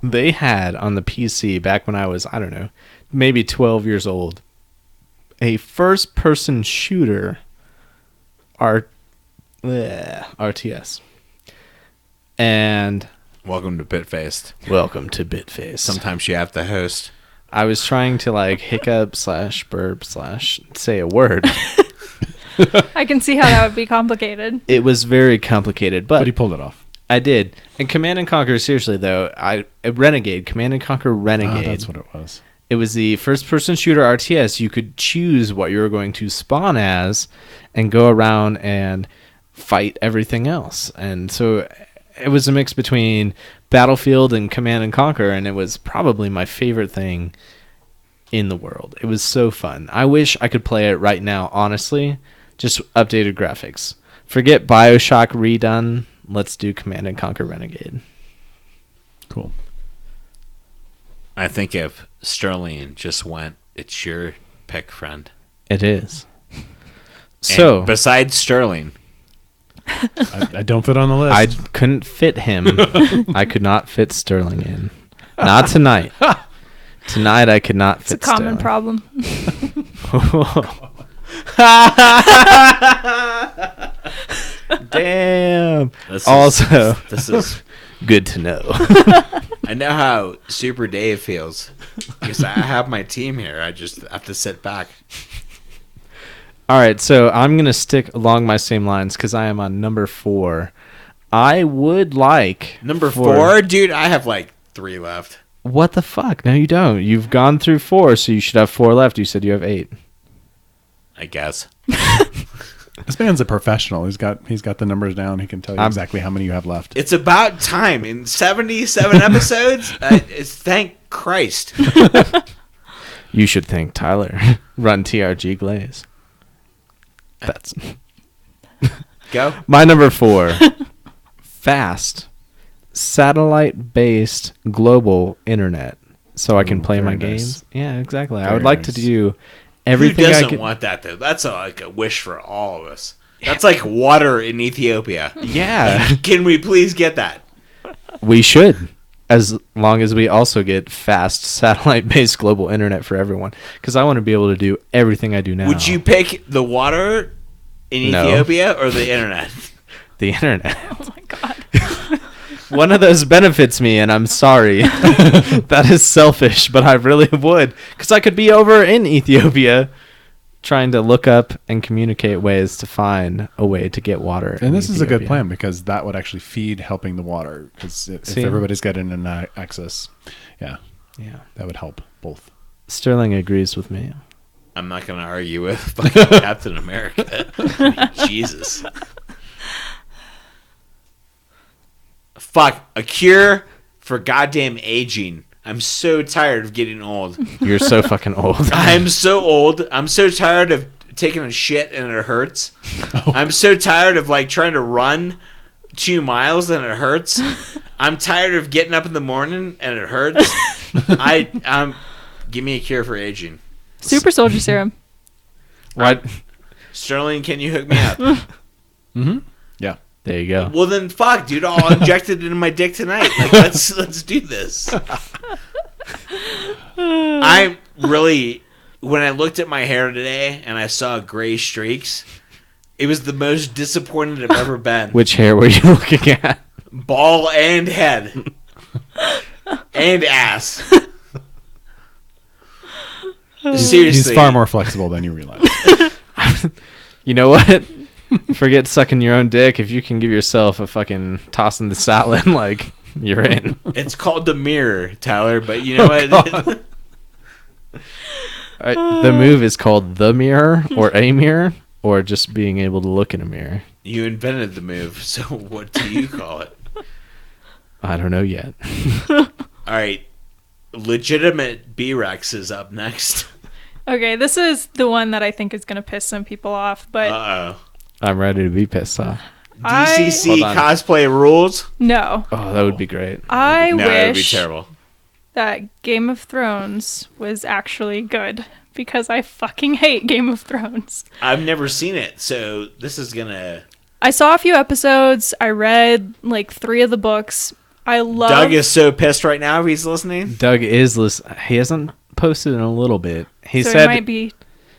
S1: They had on the PC back when I was, I don't know, maybe 12 years old, a first-person shooter RTS. And
S2: Welcome to Bitfaced.
S1: welcome to Bitfaced.
S2: Sometimes you have to host.
S1: I was trying to like hiccup / burp / say a word.
S3: I can see how that would be complicated.
S1: It was very complicated,
S4: But he pulled it off.
S1: I did. And Command and Conquer, seriously though, Command and Conquer Renegade.
S4: That's what it was.
S1: It was the first-person shooter RTS. You could choose what you were going to spawn as and go around and fight everything else. And so it was a mix between Battlefield and Command and Conquer, and it was probably my favorite thing in the world. It was so fun. I wish I could play it right now, honestly. Just updated graphics. Forget BioShock redone. Let's do Command and Conquer Renegade.
S4: Cool.
S2: I think if Sterling just went, it's your pick, friend.
S1: It is.
S2: And
S1: So
S2: besides Sterling,
S4: I don't fit on the list.
S1: I couldn't fit him. I could not fit Sterling in. Not tonight. Tonight I could not
S3: It's a
S1: fit
S3: common
S1: Sterling.
S3: problem.
S1: Damn.
S2: this
S1: Also,
S2: this is.
S1: good to know.
S2: I know how Super Dave feels because I have my team here. I just have to sit back.
S1: All right, so I'm going to stick along my same lines because I am on number 4. I would like...
S2: Number
S1: for-
S2: 4, dude. I have like 3 left.
S1: What the fuck? No, you don't. You've gone through 4, so you should have 4 left. You said you have 8.
S2: I guess.
S4: This man's a professional. He's got the numbers down. He can tell you exactly how many you have left.
S2: It's about time. In 77 episodes, it's thank Christ.
S1: You should thank Tyler. Run TRG Glaze. That's
S2: Go.
S1: my number 4. Fast, satellite-based global internet, so I can play my
S4: very nice.
S1: games. Yeah, exactly. I
S4: Very
S1: would like to
S4: nice.
S1: do
S2: Who
S1: everything I
S2: doesn't
S1: could.
S2: want that, though? That's like a wish for all of us. That's like water in Ethiopia.
S1: Yeah,
S2: Can we please get that?
S1: we should. As long as we also get fast satellite-based global internet for everyone, because I want to be able to do everything I do now.
S2: Would you pick the water in
S1: No.
S2: Ethiopia or the internet?
S1: The internet.
S3: Oh my god.
S1: One of those benefits me, and I'm sorry. That is selfish, but I really would, because I could be over in Ethiopia trying to look up and communicate ways to find a way to get water.
S4: And
S1: in
S4: this is a good
S1: Ethiopia.
S4: plan because that would actually feed helping the water. Because if
S1: See?
S4: everybody's got internet access, yeah,
S1: Yeah.
S4: that would help both.
S1: Sterling agrees with me.
S2: I'm not going to argue with fucking Captain America. Jesus. Fuck. A cure for goddamn aging. I'm so tired of getting old.
S1: You're so fucking old.
S2: I'm so old. I'm so tired of taking a shit and it hurts. I'm so tired of like trying to run 2 miles and it hurts. I'm tired of getting up in the morning and it hurts. Give me a cure for aging.
S3: Super soldier serum.
S1: What?
S2: Sterling, can you hook me up?
S4: Mm-hmm. Yeah.
S1: There you go.
S2: Well then, fuck, dude. I'll inject it into my dick tonight. Like, let's do this. I really, when I looked at my hair today and I saw gray streaks, it was the most disappointed I've ever been.
S1: Which hair were you looking at?
S2: Ball and head and ass. Seriously,
S4: He's far more flexible than you realize.
S1: You know what? Forget sucking your own dick. If you can give yourself a fucking toss in the salad, like, you're in.
S2: It's called the mirror, Tyler. But you know what?
S1: The move is called the mirror or a mirror or just being able to look in a mirror.
S2: You invented the move, so what do you call it?
S1: I don't know yet.
S2: All right, legitimate B-Rex is up next.
S3: Okay, this is the one that I think is going to piss some people off, but
S2: Uh-oh.
S1: I'm ready to be pissed off.
S2: DCC
S1: Hold on.
S2: cosplay rules?
S3: no.
S1: Oh, that would be great.
S3: I
S2: No, it would be
S3: wish
S2: terrible.
S3: that Game of Thrones was actually good because I fucking hate Game of Thrones.
S2: I've never seen it, so this is gonna...
S3: I saw a few episodes. I read like 3 of the books. I love
S2: Doug is so pissed right now if he's listening.
S1: Doug is he hasn't posted in a little bit. He
S3: so
S1: said
S3: it might be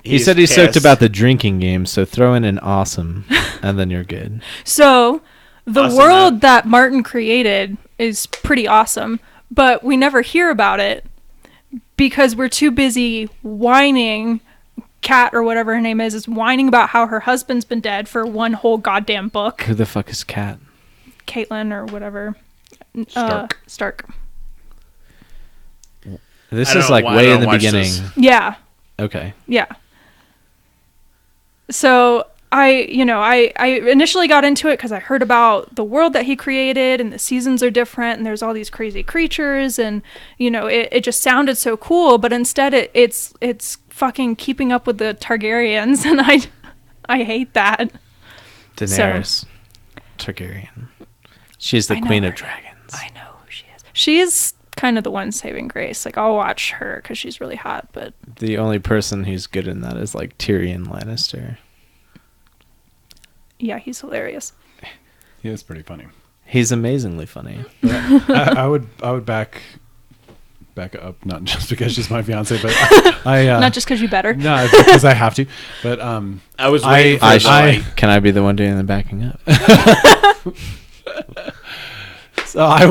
S1: he said he's soaked
S2: pissed.
S1: about the drinking game, so throw in an awesome and then you're good.
S3: So, the
S2: Awesome,
S3: world
S2: man.
S3: that Martin created is pretty awesome, but we never hear about it because we're too busy whining. Kat, or whatever her name is whining about how her husband's been dead for one whole goddamn book.
S1: Who the fuck is Kat?
S3: Caitlin, or whatever. Stark.
S1: This
S2: I don't
S1: is like
S2: wa- I
S1: way
S2: don't
S1: in the
S2: watch
S1: beginning.
S2: this.
S3: Yeah.
S1: Okay.
S3: Yeah. So I initially got into it because I heard about the world that he created and the seasons are different and there's all these crazy creatures and it just sounded so cool, but instead it's fucking keeping up with the Targaryens and I hate that.
S1: Daenerys Targaryen. She's the
S3: I know
S1: queen
S3: her.
S1: of dragons.
S3: I know who she is. She's kind of the one saving grace. Like, I'll watch her because she's really hot, but
S1: The only person who's good in that is like Tyrion Lannister.
S3: yeah, he's hilarious.
S4: He is pretty funny.
S1: He's amazingly funny.
S4: I would back up, not just because she's my fiance, but I
S3: Not just because you better.
S4: no, because I have to. But
S2: I was waiting for
S1: I,
S2: the, like,
S1: can I be the one doing the backing up?
S4: so I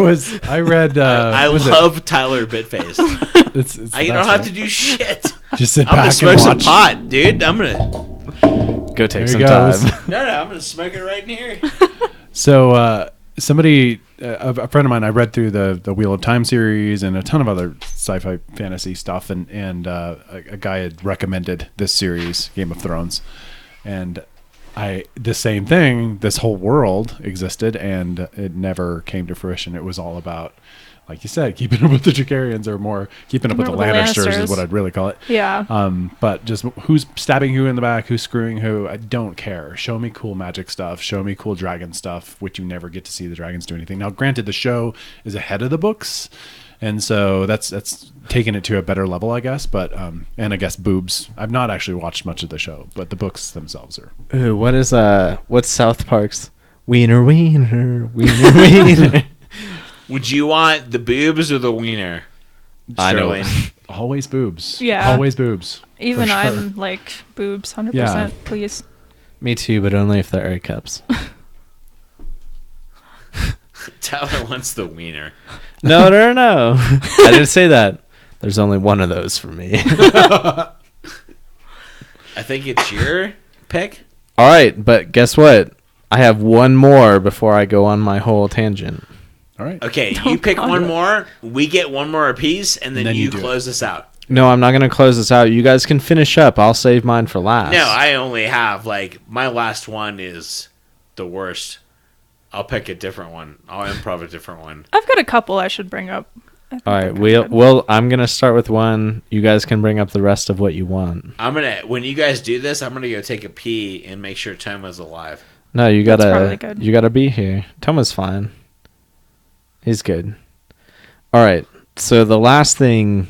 S4: read.
S2: I
S4: what was it?
S2: love Tyler Bitfaced.
S4: It's
S2: I
S4: the
S2: don't
S4: best,
S2: have
S4: right?
S2: to do shit.
S4: Just sit
S2: I'm gonna
S4: back
S2: smoke
S4: and
S2: some
S4: watch.
S2: pot, dude. I'm gonna...
S1: Go take
S4: There
S1: some
S4: he goes.
S1: time.
S2: No, I'm gonna smoke it right in here.
S4: So somebody, a friend of mine, I read through the Wheel of Time series and a ton of other sci-fi fantasy stuff, and a guy had recommended this series, Game of Thrones, and the same thing, this whole world existed and it never came to fruition. It was all about, like you said, keeping up with the Targaryens, or more keeping up with the Lannisters is what I'd really call it.
S3: Yeah.
S4: But just who's stabbing who in the back, who's screwing who, I don't care. Show me cool magic stuff. Show me cool dragon stuff, which you never get to see the dragons do anything. Now, granted, the show is ahead of the books, and so that's taken it to a better level, I guess. But and I guess boobs. I've not actually watched much of the show, but the books themselves are.
S1: Ooh, what's South Park's Wiener Wiener Wiener Wiener?
S2: Would you want the boobs or the wiener?
S1: I know.
S2: Sterling?
S4: Always boobs.
S3: Yeah.
S4: Always boobs.
S3: Even
S4: for sure.
S3: I'm like boobs, 100%,
S4: Yeah.
S3: please.
S1: Me too, but only if they're A cups.
S2: Tyler wants the wiener.
S1: No. I didn't say that. There's only one of those for me.
S2: I think it's your pick.
S1: All right, but guess what? I have one more before I go on my whole tangent.
S4: All right.
S2: Okay, you pick one more. We get one more apiece, and then you
S4: do
S2: close us out.
S1: No, I'm not going to close this out. You guys can finish up. I'll save mine for last.
S2: No, I only have my last one is the worst. I'll pick a different one. I'll improv a different one.
S3: I've got a couple I should bring up. I think
S1: All
S3: they're
S1: right,
S3: pretty good.
S1: I'm going to start with one. You guys can bring up the rest of what you want.
S2: When you guys do this, I'm gonna go take a pee and make sure Toma's alive.
S1: No, you
S3: That's probably good.
S1: you gotta be here. Toma's fine. He's good. All right. So the last thing,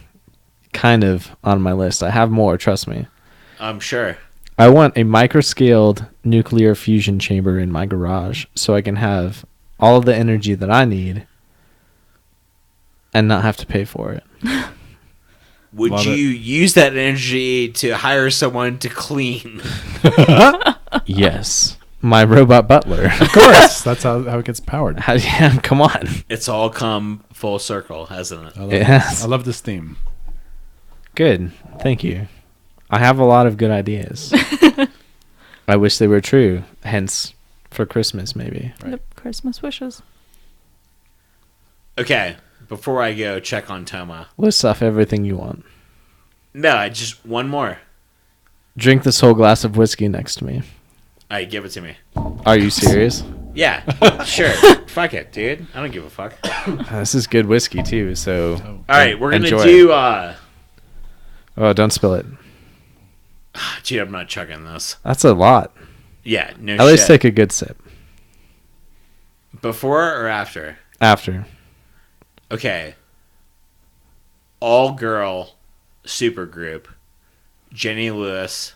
S1: kind of on my list. I have more. Trust me.
S2: I'm sure.
S1: I want a microscaled nuclear fusion chamber in my garage so I can have all of the energy that I need and not have to pay for it.
S2: Would
S4: Love
S2: you
S4: it.
S2: use that energy to hire someone to clean?
S1: Yes. My robot butler.
S4: Of course. That's how it gets powered.
S1: Yeah, come on.
S2: It's all come full circle, hasn't it?
S4: I love
S1: Yes.
S4: this. I love this theme.
S1: Good. Thank you. I have a lot of good ideas. I wish they were true. Hence, for Christmas, maybe.
S4: Right.
S3: Yep, Christmas wishes.
S2: Okay, before I go check on Toma.
S1: List off everything you want.
S2: No, I just one more.
S1: Drink this whole glass of whiskey next to me.
S2: All right, give it to me.
S1: Are you serious?
S2: Yeah, sure. Fuck it, dude. I don't give a fuck.
S1: This is good whiskey, too, so...
S2: All right, we're gonna
S1: Enjoy
S2: do.
S1: Oh, don't spill it.
S2: Gee, I'm not chugging this.
S1: That's a lot.
S2: Yeah, no
S1: At
S2: shit.
S1: least take a good sip.
S2: Before or after?
S1: After.
S2: Okay. All girl supergroup. Jenny Lewis,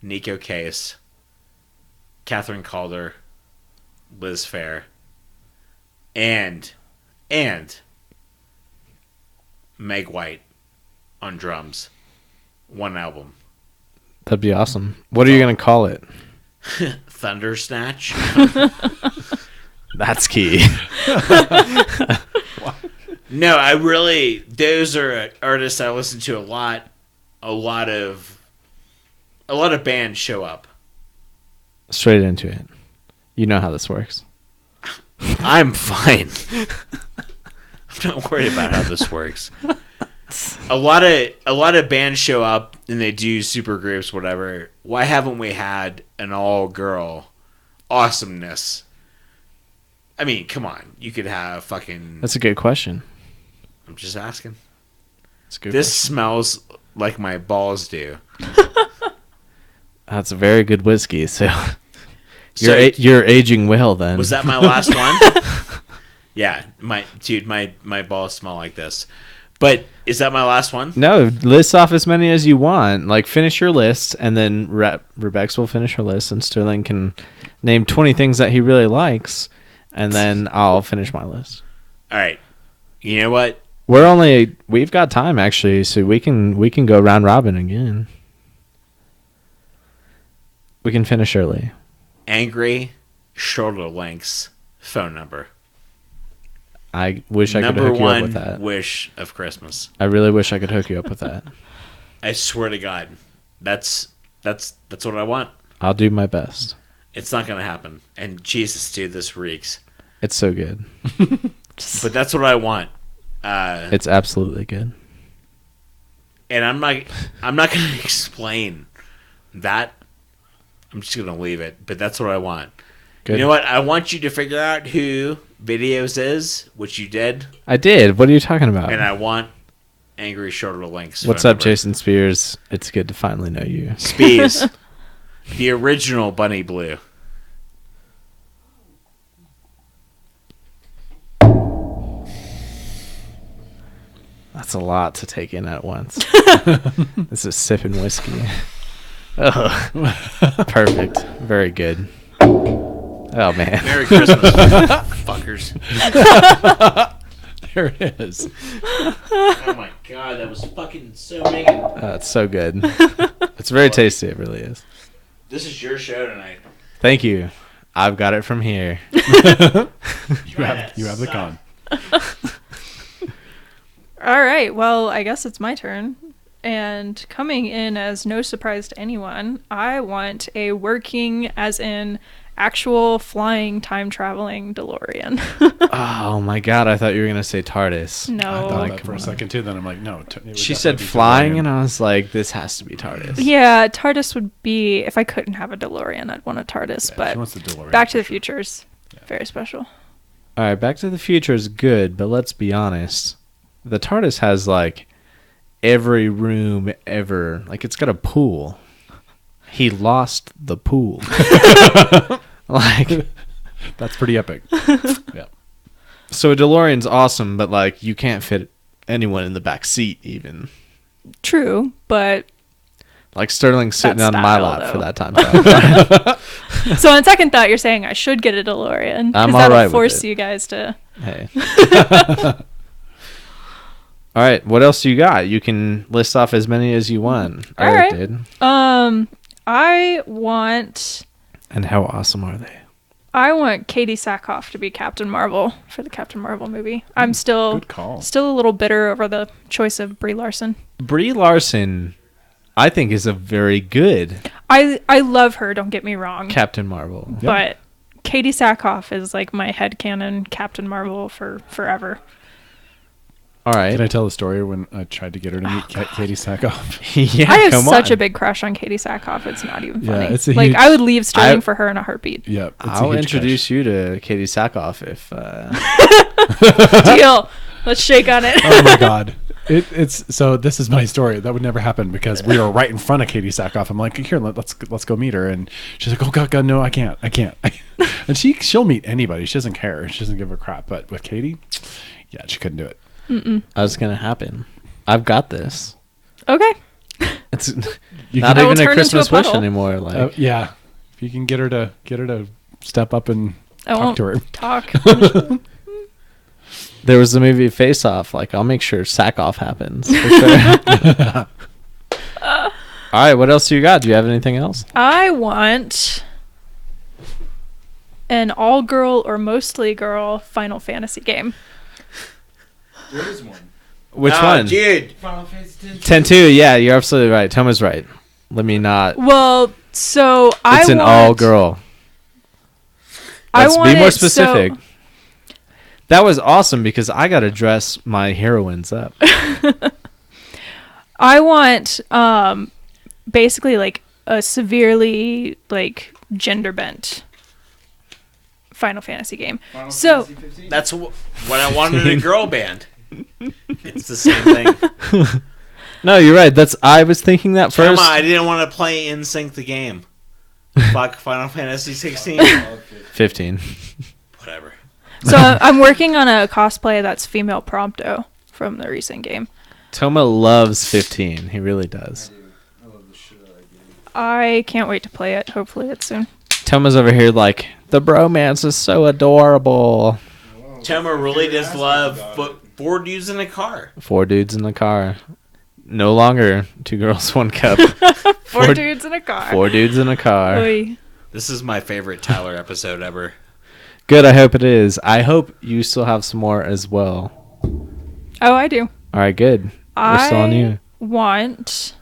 S2: Nico Case, Catherine Calder, Liz Fair, and Meg White on drums. One album.
S1: That'd be awesome. What are you going to call it?
S2: Thunder Snatch.
S1: That's key.
S2: No, I really, those are artists I listen to a lot. A lot of bands show up.
S1: Straight into it. You know how this works.
S2: I'm fine. I'm not worried about how this works. A lot of bands show up and they do super groups, whatever. Why haven't we had an all girl awesomeness? I mean, come on. You could have fucking.
S1: That's a good question.
S2: I'm just asking.
S1: That's a good
S2: This
S1: question.
S2: smells like my balls do.
S1: That's a very good whiskey, so...
S2: So-
S1: You're aging well, then.
S2: Was that my last one? Yeah, my balls smell like this. But is that my last one?
S1: No, list off as many as you want. Like, finish your list, and then Rebecca will finish her list, and Sterling can name 20 things that he really likes, and then I'll finish my list.
S2: All right. You know what?
S1: We've got time, actually, so we can go round robin again. We can finish early.
S2: Angry shoulder lengths phone number.
S1: I wish I could
S2: Number
S1: hook you up
S2: one
S1: with that.
S2: wish of Christmas.
S1: I really wish I could hook you up with that.
S2: I swear to God, that's what I want.
S1: I'll do my best.
S2: It's not gonna happen. And Jesus, dude, this reeks.
S1: It's so good.
S2: But that's what I want.
S1: It's absolutely good.
S2: And I'm not gonna explain that. I'm just going to leave it, but that's what I want.
S1: Good.
S2: You know what? I want you to figure out who Videos is, which you did,
S1: I did. What are you talking about?
S2: and I want Angry Shoulder Links.
S1: What's up, Jason Spears? It's good to finally know you.
S2: Spees. The original Bunny Blue.
S1: That's a lot to take in at once. This is sipping whiskey. Oh, perfect. Very good. Oh, man.
S2: Merry Christmas, fuckers.
S4: There it is.
S2: Oh my god, that was fucking so banging.
S1: It's so good. It's very tasty. It really is.
S2: This is your show tonight.
S1: Thank you. I've got it from here.
S4: You have the con.
S3: All right. Well, I guess it's my turn. And coming in as no surprise to anyone, I want a working, as in actual flying, time traveling DeLorean.
S1: Oh my god! I thought you were gonna say TARDIS.
S3: No.
S4: I thought
S1: Like,
S4: that for
S1: come
S4: a
S1: on.
S4: second too. Then I'm like, no.
S1: She said flying, and I was like, this has to be TARDIS.
S3: Yeah, TARDIS would be, if I couldn't have a DeLorean, I'd want a TARDIS.
S4: She
S3: But
S4: wants the DeLorean.
S3: Back to the
S4: for sure.
S3: Future's very special.
S1: All right, Back to the Future is good, but let's be honest. The TARDIS has like every room ever. Like it's got a pool. He lost the pool. Like,
S4: That's pretty epic. Yeah.
S1: so a DeLorean's awesome, but like you can't fit anyone in the back seat even.
S3: True, but
S1: Like Sterling's sitting
S3: That
S1: on my
S3: style,
S1: lap
S3: though.
S1: for that time travel.
S3: so on second thought, you're saying I should get a DeLorean
S1: I'm
S3: because
S1: all
S3: that'll
S1: right with
S3: force
S1: it.
S3: you guys to.
S1: Hey. All right, what else you got? You can list off as many as you want.
S3: All
S1: Eric
S3: right.
S1: did.
S3: I want
S1: And how awesome are they?
S3: Katie Sackhoff to be Captain Marvel for the Captain Marvel movie. I'm still
S4: Good call.
S3: still a little bitter over the choice of Brie Larson.
S1: Brie Larson, I think, is a very good
S3: I love her, don't get me wrong.
S1: Captain Marvel.
S3: But Katie Sackhoff is like my headcanon Captain Marvel for forever.
S1: All right.
S4: Did I tell the story when I tried to get her to meet Katie Sackhoff?
S1: Yeah,
S3: I have
S1: come
S3: such
S1: on.
S3: a big crush on Katie Sackhoff. It's not even
S4: Yeah,
S3: funny.
S4: it's a
S3: Like
S4: huge-
S3: I would leave Sterling
S1: I-
S3: for her in a heartbeat.
S4: Yeah. it's a
S1: I'll
S4: huge
S1: introduce you to Katie Sackhoff if.
S3: Deal. Let's shake on it.
S4: crush. Oh my god. It's so. This is my story. That would never happen because we were right in front of Katie Sackhoff. I'm like, here, let's go meet her, and she's like, oh god, no, I can't. And she'll meet anybody. She doesn't care. She doesn't give a crap. But with Katie, yeah, she couldn't do it.
S1: That's gonna happen. I've got this.
S3: Okay.
S1: It's
S4: You
S1: not
S3: I will
S1: even a
S3: turn into a
S1: Christmas wish
S3: puddle.
S1: anymore. Like,
S4: Yeah, if you can get her to step up and
S3: I
S4: talk
S3: won't
S4: to her.
S3: talk.
S1: there was the movie Face Off. Like, I'll make sure Sackhoff happens. For sure. All right, what else do you got? Do you have anything else?
S3: I want an all girl or mostly girl Final Fantasy game.
S5: There is one.
S1: Which
S2: Oh,
S1: one?
S2: dude.
S5: Final Fantasy
S1: 10-2. Yeah, you're absolutely right. Toma's right. Let me not.
S3: Well, so
S1: It's an all girl.
S3: I
S1: Let's
S3: want
S1: be more
S3: it so-
S1: specific. That was awesome because I got to dress my heroines up.
S3: I want basically like a severely like gender bent Final Fantasy game.
S5: Final
S3: So-
S5: Fantasy 15?
S2: That's what I wanted in a girl band. It's the same thing.
S1: No, you're right. I was thinking that
S2: Tama,
S1: first.
S2: I didn't want to play NSYNC the game. Fuck Final Fantasy 16.
S5: Oh, okay.
S1: 15.
S2: Whatever.
S3: So I'm working on a cosplay that's female Prompto from the recent game.
S1: Toma loves 15. He really does.
S5: I love the shit out of that game.
S3: I can't wait to play it. Hopefully it's soon.
S1: Toma's over here like, the bromance is so adorable.
S5: Well,
S2: Toma really does
S5: ask
S2: love
S5: about it.
S2: 4 dudes in a car.
S1: 4 dudes in the car. No longer 2 girls, 1 cup.
S3: Four
S1: Four-
S3: dudes in a car.
S1: 4 dudes in a car.
S3: Oy.
S2: This is my favorite Tyler episode ever.
S1: Good, I hope it is. I hope you still have some more as well.
S3: Oh, I do.
S1: All right, good. We're still on you.
S3: Want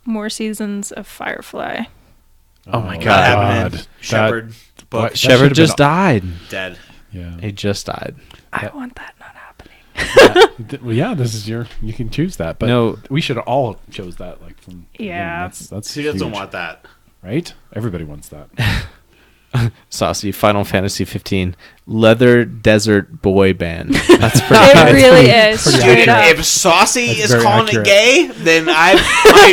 S3: more seasons of Firefly.
S1: Oh my
S2: Not
S1: God.
S2: happening. Shepard, the book,
S4: What? That
S1: Shepard
S4: should've
S1: just
S4: been-
S1: died.
S2: dead.
S4: Yeah.
S1: He just died.
S3: I want that not happening.
S4: Well, yeah, this is you can choose that, but
S1: No.
S4: we should all chose that. Like, from the beginning.
S1: Mm,
S3: Yeah.
S4: that's
S2: Who doesn't
S4: huge.
S2: want that?
S4: right? Everybody wants that.
S1: Saucy, Final Fantasy 15, Leather Desert Boy Band. That's pretty
S3: It
S1: good.
S3: really is.
S4: Pretty
S3: Straight
S2: Dude,
S3: up.
S2: if Saucy
S4: That's
S2: is
S4: very
S2: calling
S4: accurate.
S2: it gay, then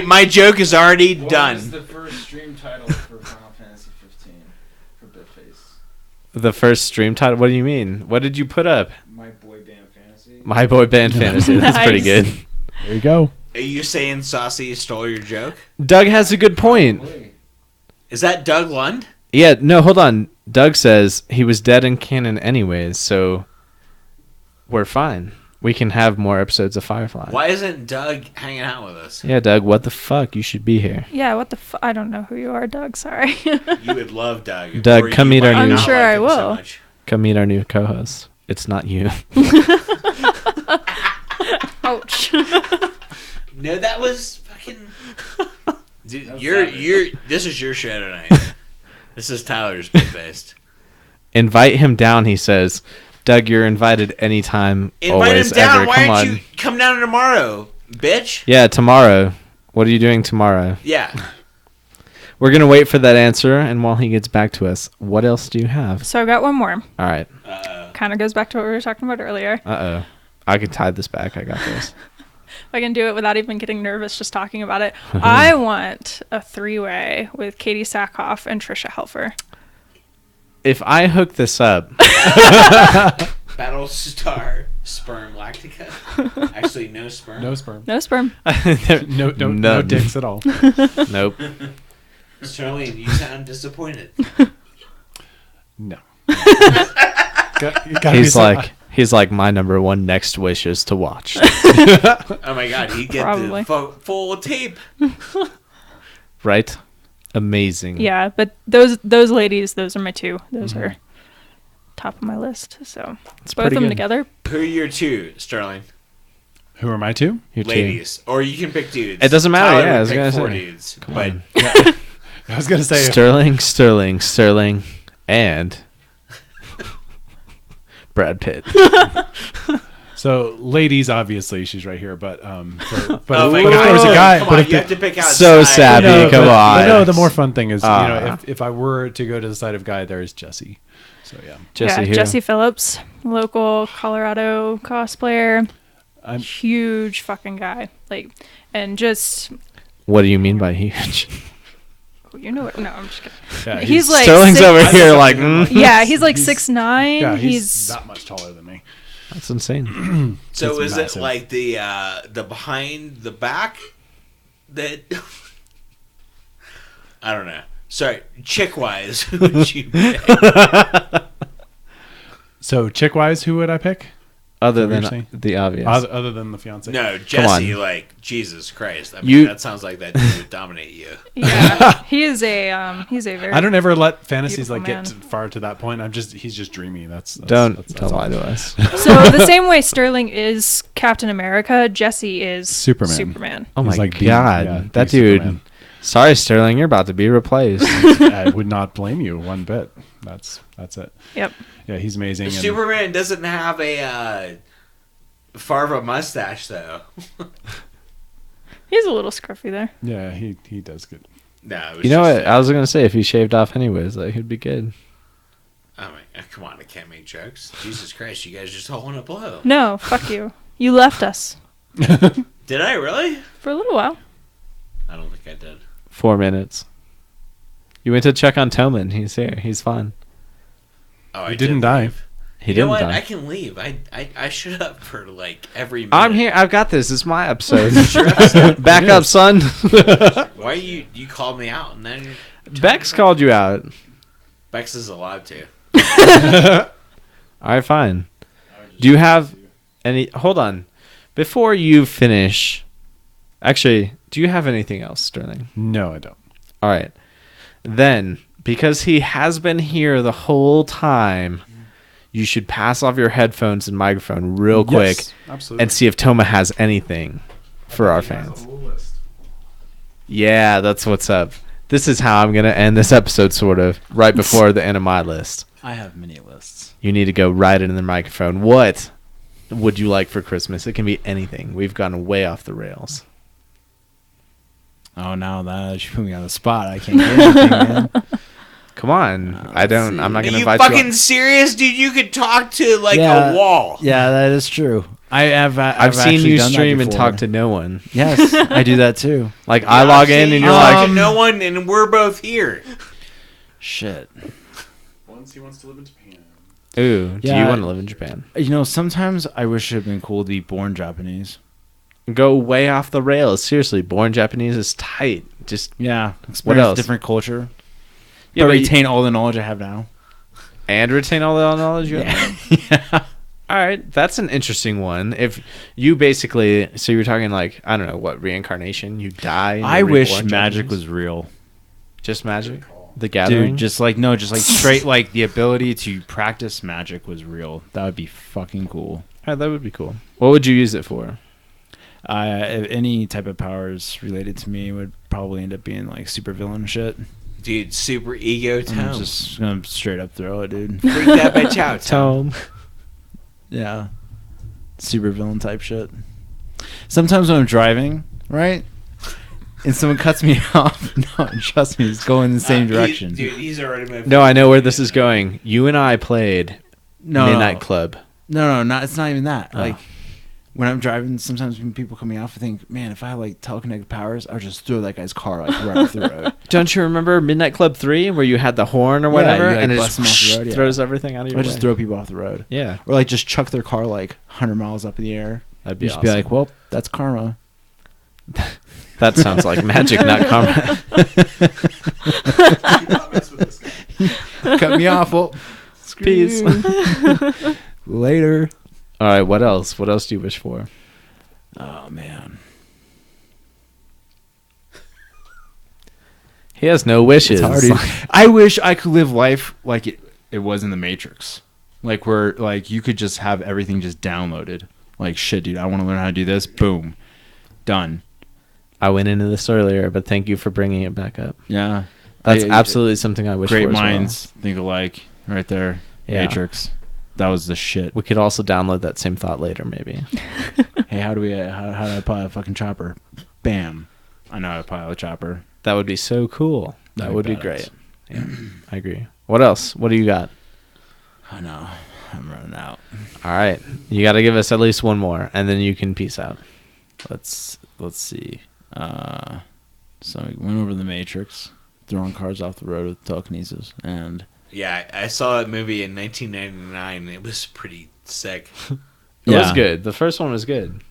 S2: my joke is already
S5: What
S2: done.
S5: was the first stream title for Final Fantasy 15 for Bitfaced?
S1: The first stream title. What do you mean? What did you put up?
S5: My Boy Band Fantasy.
S1: My Boy Band Fantasy. That's pretty
S3: Nice.
S1: good.
S4: There you go.
S2: Are you saying Saucy stole your joke?
S1: Doug has a good point.
S5: Probably.
S2: Is that Doug Lund?
S1: Yeah, no, hold on. Doug says he was dead in canon anyways, so we're fine. We can have more episodes of Firefly.
S2: Why isn't Doug hanging out with us?
S1: Yeah, Doug, what the fuck? You should be here.
S3: Yeah, what the I don't know who you are, Doug. Sorry.
S2: You would love Doug.
S1: Doug,
S2: or
S1: come
S2: you
S1: meet our
S2: might
S1: new-
S2: not
S3: I'm sure
S2: like
S3: I
S2: him so
S3: will.
S2: much.
S1: Come meet our new co-host. It's not you.
S3: Ouch.
S2: No, that was fucking. Dude,
S5: That was
S2: you're
S5: savage.
S2: This is your show tonight. This is Tyler's Bitfaced.
S1: Invite him down, he says. Doug, you're invited anytime,
S2: Invite
S1: always,
S2: him down.
S1: ever.
S2: Why
S1: Come
S2: don't
S1: on.
S2: you come down tomorrow, bitch?
S1: Yeah, tomorrow. What are you doing tomorrow?
S2: Yeah.
S1: We're going to wait for that answer, and while he gets back to us, what else do you have?
S3: So I got one more.
S1: All right.
S3: Kind of goes back to what we were talking about earlier.
S1: Uh-oh. I can tie this back. I got this.
S3: If I can do it without even getting nervous just talking about it. I want a 3-way with Katie Sackhoff and Trisha Helfer.
S1: If I hook this up,
S2: Battlestar Sperm Lactica. Actually, no sperm.
S4: No sperm.
S3: No sperm.
S4: No
S1: None.
S4: dicks at all.
S1: Nope.
S2: Charlene, you sound disappointed.
S4: No. Gotta be
S1: He's like my number one next wish is to watch.
S2: Oh my god, he'd get
S3: Probably.
S2: the full tape.
S1: Right? Amazing.
S3: Yeah, but those ladies, those are my two. Those are top of my list. So
S1: It's
S3: both of
S1: pretty
S3: them
S1: good.
S3: together.
S2: Who are your two, Sterling?
S4: Who are my two?
S1: You're too-
S2: Ladies. Or you can pick dudes.
S1: It doesn't matter,
S2: Tyler
S1: yeah, I
S2: would
S1: was
S2: pick
S1: gonna
S2: 4
S1: say.
S2: dudes.
S1: Come
S2: But
S1: on.
S4: I was gonna say
S1: Sterling, and Brad Pitt.
S4: so. Ladies, obviously, she's right here, but
S2: oh my
S4: if
S2: god,
S4: there was a guy,
S2: come
S4: but
S2: on,
S4: if
S2: you
S4: the-
S2: have to pick out
S1: So
S2: side.
S1: sad. Abby,
S4: no,
S1: come
S4: but-
S1: on.
S4: but no, the more fun thing is,
S1: Ah.
S4: if I were to go to the side of guy, there's Jesse. So yeah,
S1: Jesse who?
S3: Jesse Phillips, local Colorado cosplayer.
S4: I'm
S3: Huge fucking guy. Like, and just,
S1: What do you mean by huge?
S3: you know what? No, I'm just kidding.
S4: yeah,
S3: He's like
S1: Sterling's
S3: six-
S1: over here
S4: I-
S1: like,
S3: Yeah, he's like
S4: He's-
S3: 6'9".
S4: yeah,
S3: he's
S4: that much taller than me.
S1: that's insane.
S2: So
S4: It's
S2: is
S4: massive.
S2: it like the behind the back that I don't know. Sorry, chick wise, who would you pick?
S4: So chick wise, who would I pick?
S1: Other
S4: Is that what you're
S1: than
S4: saying?
S1: the obvious.
S4: Other than the fiance?
S2: No, Jesse,
S1: on.
S2: like Jesus Christ. I mean
S1: You-
S2: that sounds like that dude would dominate you.
S3: yeah, he's a very.
S4: I don't ever let fantasies
S3: Beautiful
S4: like get
S3: man.
S4: far to that point. He's just dreamy. That's
S1: Don't
S4: that's
S1: lie
S4: all.
S1: to us.
S3: So the same way Sterling is Captain America, Jesse is
S4: Superman.
S3: Superman.
S1: Oh
S4: He's
S1: my
S4: like the-
S1: god,
S4: yeah,
S1: that
S4: the
S1: dude.
S4: Superman.
S1: Sorry, Sterling, you're about to be replaced.
S4: I would not blame you one bit. That's it.
S3: Yep.
S4: Yeah, he's amazing. And
S2: Superman doesn't have a Farva mustache though.
S3: He's a little scruffy there.
S4: yeah, he does good.
S2: No, it was
S1: You know
S2: just
S1: what? I was gonna say if he shaved off anyways, like he'd be good.
S2: Oh my, come on, I can't make jokes. Jesus Christ, you guys just all want to blow.
S3: No, fuck you. You left us
S2: Did I really?
S3: for a little while.
S2: I don't think I did.
S1: 4 minutes. You went to check on Tillman. He's here. He's fine.
S2: Oh,
S4: He
S2: I
S4: didn't
S2: did
S4: die.
S2: leave.
S1: He
S2: You know
S1: didn't
S2: what?
S1: die.
S2: I can leave. I shut up for like every minute.
S1: I'm here. I've got this. It's my episode.
S2: Sure, episode.
S1: Back up, son.
S2: Why you called me out and then
S1: Bex called you out.
S2: Bex is alive too.
S1: All right, fine. Do you have any? Hold on. Before you finish, actually, do you have anything else, Sterling?
S4: No, I don't.
S1: All right. Then, because he has been here the whole time, you should pass off your headphones and microphone real quick
S4: Yes, absolutely.
S1: and see if Toma has anything for our fans. Yeah, that's what's up. This is how I'm going to end this episode, sort of, right before the end of my list.
S6: I have mini lists.
S1: You need to go right into the microphone. What would you like for Christmas? It can be anything. We've gone way off the rails.
S6: Oh, now that you put me on the spot, I can't get anything, man.
S1: Come on. I'm not
S2: Are
S1: going to
S2: you
S1: invite
S2: fucking
S1: you.
S2: serious, dude? You could talk to like
S6: Yeah.
S2: a wall.
S6: Yeah, that is true.
S1: I've seen
S6: actually
S1: you
S6: done that
S1: stream and
S6: before.
S1: talk to no one.
S6: Yes, I do that too.
S1: Like,
S2: Yeah,
S1: I
S2: I've
S1: log
S2: seen
S1: in and
S2: you
S1: you're
S2: talk
S1: like,
S2: to no one, and we're both here.
S6: Shit.
S4: Once he wants to live in Japan.
S1: ooh, do you
S6: Yeah.
S1: want to live in Japan?
S6: You know, sometimes I wish it had been cool to be born Japanese.
S1: Go way off the rails. Seriously, born Japanese is tight. Just
S6: Yeah, experience
S1: else?
S6: different culture.
S1: Yeah,
S6: but
S1: but
S6: retain all the knowledge I have now.
S1: and retain all the knowledge you have.
S6: Yeah.
S1: All right, that's an interesting one. If you basically, so you're talking like, I don't know, what, reincarnation? You die. And
S6: I
S1: you're
S6: wish
S1: reborn
S6: magic
S1: Japanese?
S6: was real.
S1: Just magic. The Gathering.
S6: Dude, just like straight like the ability to practice magic was real. That would be fucking cool.
S1: Yeah, that would be cool. What would you use it for?
S6: If any type of powers related to me would probably end up being like super villain shit.
S2: Dude, super ego
S6: I'm
S2: tone.
S6: just gonna straight up throw it, dude.
S2: Freak that bitch out, Tone.
S1: Tome.
S6: Yeah. Super villain type shit. Sometimes when I'm driving, right? And someone cuts me off. No, trust me, it's going in the same direction.
S2: Dude, he's already moved.
S1: No, I know where this is going. You and I played
S6: No,
S1: Midnight Club.
S6: No, it's not even that.
S1: Oh.
S6: Like when I'm driving, sometimes when people cut me off, I think, man, if I had like telekinetic powers, I would just throw that guy's car like right off the road.
S1: Don't you remember Midnight Club 3 where you had the horn or
S6: Yeah,
S1: whatever
S6: you, like,
S1: and it
S6: bust
S1: just
S6: them off the road, yeah.
S1: throws everything out of your
S6: I
S1: way?
S6: just throw people off the road.
S1: Yeah,
S6: Or like just chuck their car like 100 miles up in the air.
S1: that'd be
S6: Just
S1: awesome.
S6: be like, well, that's karma.
S1: That sounds like magic, not karma.
S6: Cut me off. Well, screw
S1: Peace.
S6: you. Later.
S1: All right, what else? What else do you wish for?
S6: Oh man.
S1: He has no wishes.
S6: It's hard, dude. I wish I could live life like it was in the Matrix. Like where like you could just have everything just downloaded. Like shit, dude, I want to learn how to do this. Boom. Done.
S1: I went into this earlier, but thank you for bringing it back up.
S6: Yeah.
S1: That's absolutely something I wish for
S6: Great
S1: as well.
S6: minds think alike right there.
S1: Yeah.
S6: Matrix. That was the shit.
S1: We could also download that same thought later, maybe.
S6: Hey, how do I pilot a fucking chopper? Bam. I know how to pilot a chopper.
S1: That would be so cool. That
S6: That'd
S1: would
S6: be
S1: be
S6: badass.
S1: great. Yeah, I agree. What else? What do you got?
S6: I know. I'm running out.
S1: All right. You got to give us at least one more, and then you can peace out.
S6: Let's see. So we went over the Matrix, throwing cars off the road with telekinesis, and
S2: Yeah, I saw that movie in 1999. It was pretty sick.
S1: It was
S6: Yeah.
S1: good. The first one was good.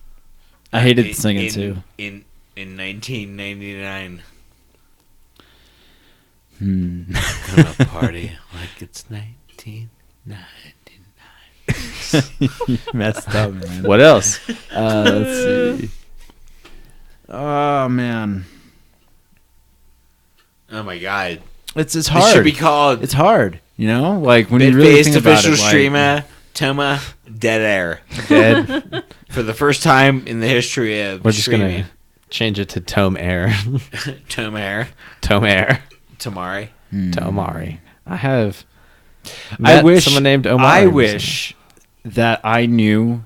S6: I hated singing too.
S2: In 1999.
S6: Hmm.
S2: Gonna party like it's 1999.
S6: Messed up, man.
S1: What else?
S6: Let's see. Oh man,
S2: Oh my god.
S6: it's
S2: This
S6: hard.
S2: should be called
S6: It's hard, you know. Like when you really
S2: Bitfaced
S6: think about
S2: official
S6: it. Like,
S2: streamer Toma Dead Air.
S1: Dead.
S2: For the first time in the history of
S1: We're just
S2: streaming.
S1: going to change it to Tome Air.
S2: Toma Air.
S1: Tome Air.
S2: Tamari.
S1: Tomari. I have
S6: I
S1: met
S6: wish
S1: someone named Omar.
S6: I wish that I knew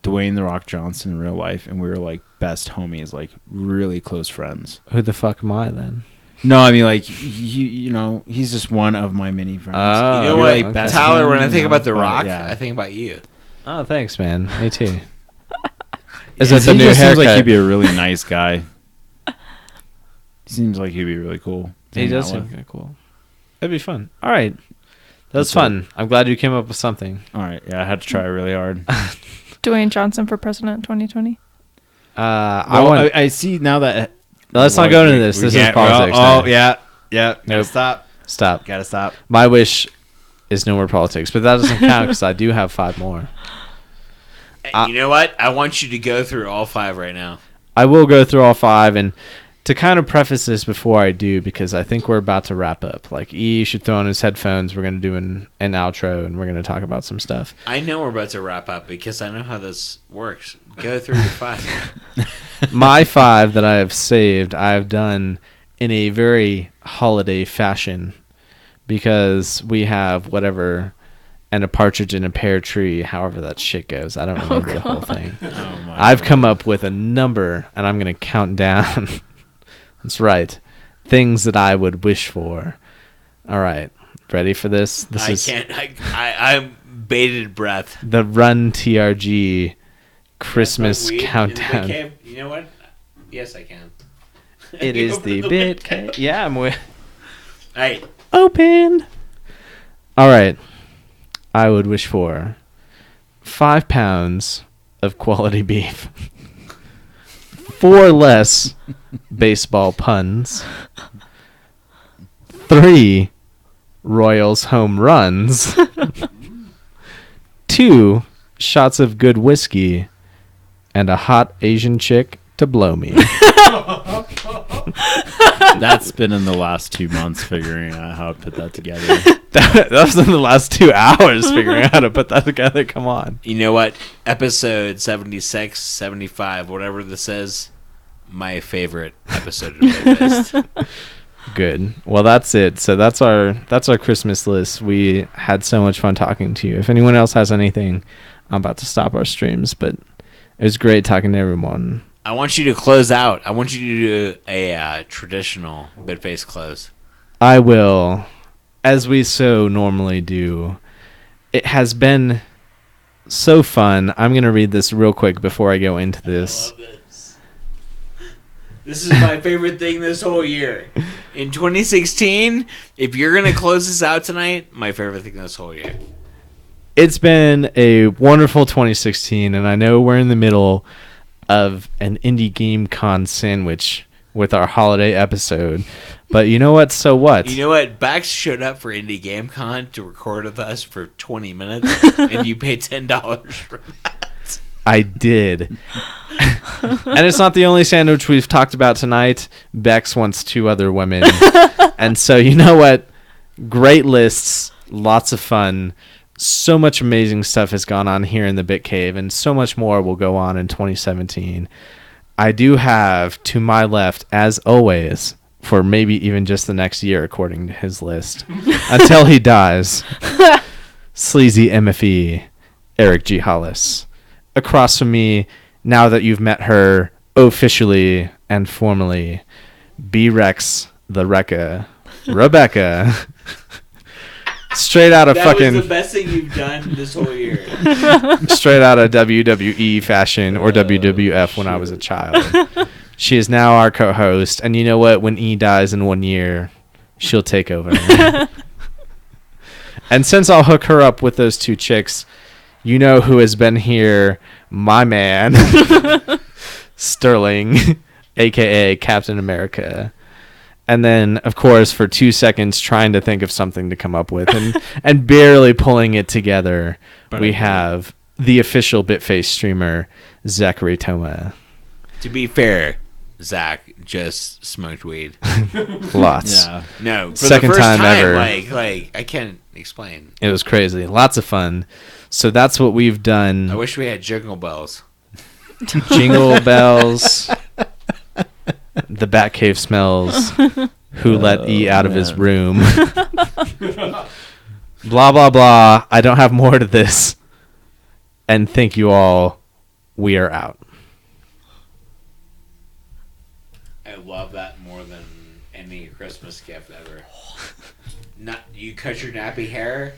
S6: Dwayne the Rock Johnson in real life, and we were like best homies, like really close friends.
S1: Who the fuck am I then?
S6: No, I mean like you know, he's just one of my many friends.
S1: Oh,
S2: You know
S6: you're
S2: what,
S6: like best
S2: Tyler? When I
S6: friend,
S2: think
S6: you
S2: about
S6: know,
S2: The Rock,
S6: yeah.
S2: I think about you.
S1: Oh, thanks, man. Me too. Is
S6: He
S1: that the new
S6: just seems
S1: haircut?
S6: like he'd be a really nice guy. Seems like he'd be really cool. to
S1: He
S6: hang
S1: does
S6: out
S1: seem
S6: with.
S1: kind of cool. That'd be fun. All right. That was
S6: That's
S1: fun. I'm glad you came up with something.
S6: All right, yeah, I had to try really hard.
S3: Dwayne Johnson for president 2020.
S6: I see now that.
S1: Let's not go into this. This is politics. now.
S6: yeah. Nope.
S1: Nope.
S6: Stop.
S1: Stop.
S6: Gotta stop.
S1: My wish is no more politics, but that doesn't count because I do have 5 more.
S2: You know what? I want you to go through all 5 right now.
S1: I will go through all 5, and to kind of preface this before I do, because I think we're about to wrap up. Like, E should throw on his headphones. We're going to do an outro, and we're going to talk about some stuff.
S2: I know we're about to wrap up because I know how this works. Go through your 5.
S1: My 5 that I have saved, I have done in a very holiday fashion because we have whatever and a partridge in a pear tree, however that shit goes. I don't remember the whole thing.
S6: Oh my
S1: I've come up with a number, and I'm going to count down That's right. Things that I would wish for. All right. Ready for this?
S2: I'm bated breath.
S1: The Run TRG Christmas
S2: Smoke weed in the
S1: countdown.
S2: Bit Cave? You know what? Yes, I can.
S1: It is the Bit Cave. Yeah, I'm with.
S2: Hey,
S1: Open. All right. I would wish for 5 pounds of quality beef, 4 less baseball puns, 3 Royals home runs, 2 shots of good whiskey, and a hot Asian chick to blow me.
S6: That's been in the last 2 months figuring out how to put that together.
S1: That was in the last 2 hours figuring out how to put that together. Come on.
S2: you know what? Episode 76, 75, whatever this is, my favorite episode of Bitfaced.
S1: Good. Well, that's it. So that's our Christmas list. We had so much fun talking to you. If anyone else has anything, I'm about to stop our streams, but it was great talking to everyone.
S2: I want you to close out. I want you to do a traditional Bitface close.
S1: I will, as we so normally do. It has been so fun. I'm going to read this real quick before I go into this.
S2: I love this. This is my favorite thing this whole year. In 2016, if you're going to close this out tonight, my favorite thing this whole year.
S1: It's been a wonderful 2016, and I know we're in the middle of an Indie Game Con sandwich with our holiday episode. But you know what? So what?
S2: You know what? Bax showed up for Indie Game Con to record with us for 20 minutes, and you paid $10 for that.
S1: I did. And it's not the only sandwich we've talked about tonight. Bex wants 2 other women. And so, you know what? Great lists, lots of fun. So much amazing stuff has gone on here in the Bit Cave, and so much more will go on in 2017. I do have, to my left, as always, for maybe even just the next year, according to his list, until he dies, Sleazy MFE, Eric G. Hollis. Across from me, now that you've met her officially and formally, B-Rex, the Recca, Rebecca. Straight out of
S2: That
S1: fucking...
S2: was the best thing you've done this whole year.
S1: Straight out of WWE fashion or WWF when I was a child. She is now our co-host, and you know what? When E dies in 1 year, she'll take over. And since I'll hook her up with those 2 chicks, you know who has been here, my man, Sterling, a.k.a. Captain America. And then, of course, for 2 seconds, trying to think of something to come up with and barely pulling it together, we have the official Bitface streamer, Zachary Toma.
S2: To be fair, Zach just smoked weed.
S1: Lots.
S6: Yeah.
S2: No, for
S1: Second
S2: the first
S1: time ever.
S2: Like I can't explain.
S1: It was crazy. Lots of fun. So that's what we've done.
S2: I wish we had jingle bells.
S1: Jingle bells. The Batcave smells. Who let E out of his room? Blah, blah, blah. I don't have more to this. And thank you all. We are out.
S2: I love that more than any Christmas gift ever. Not you cut your nappy hair.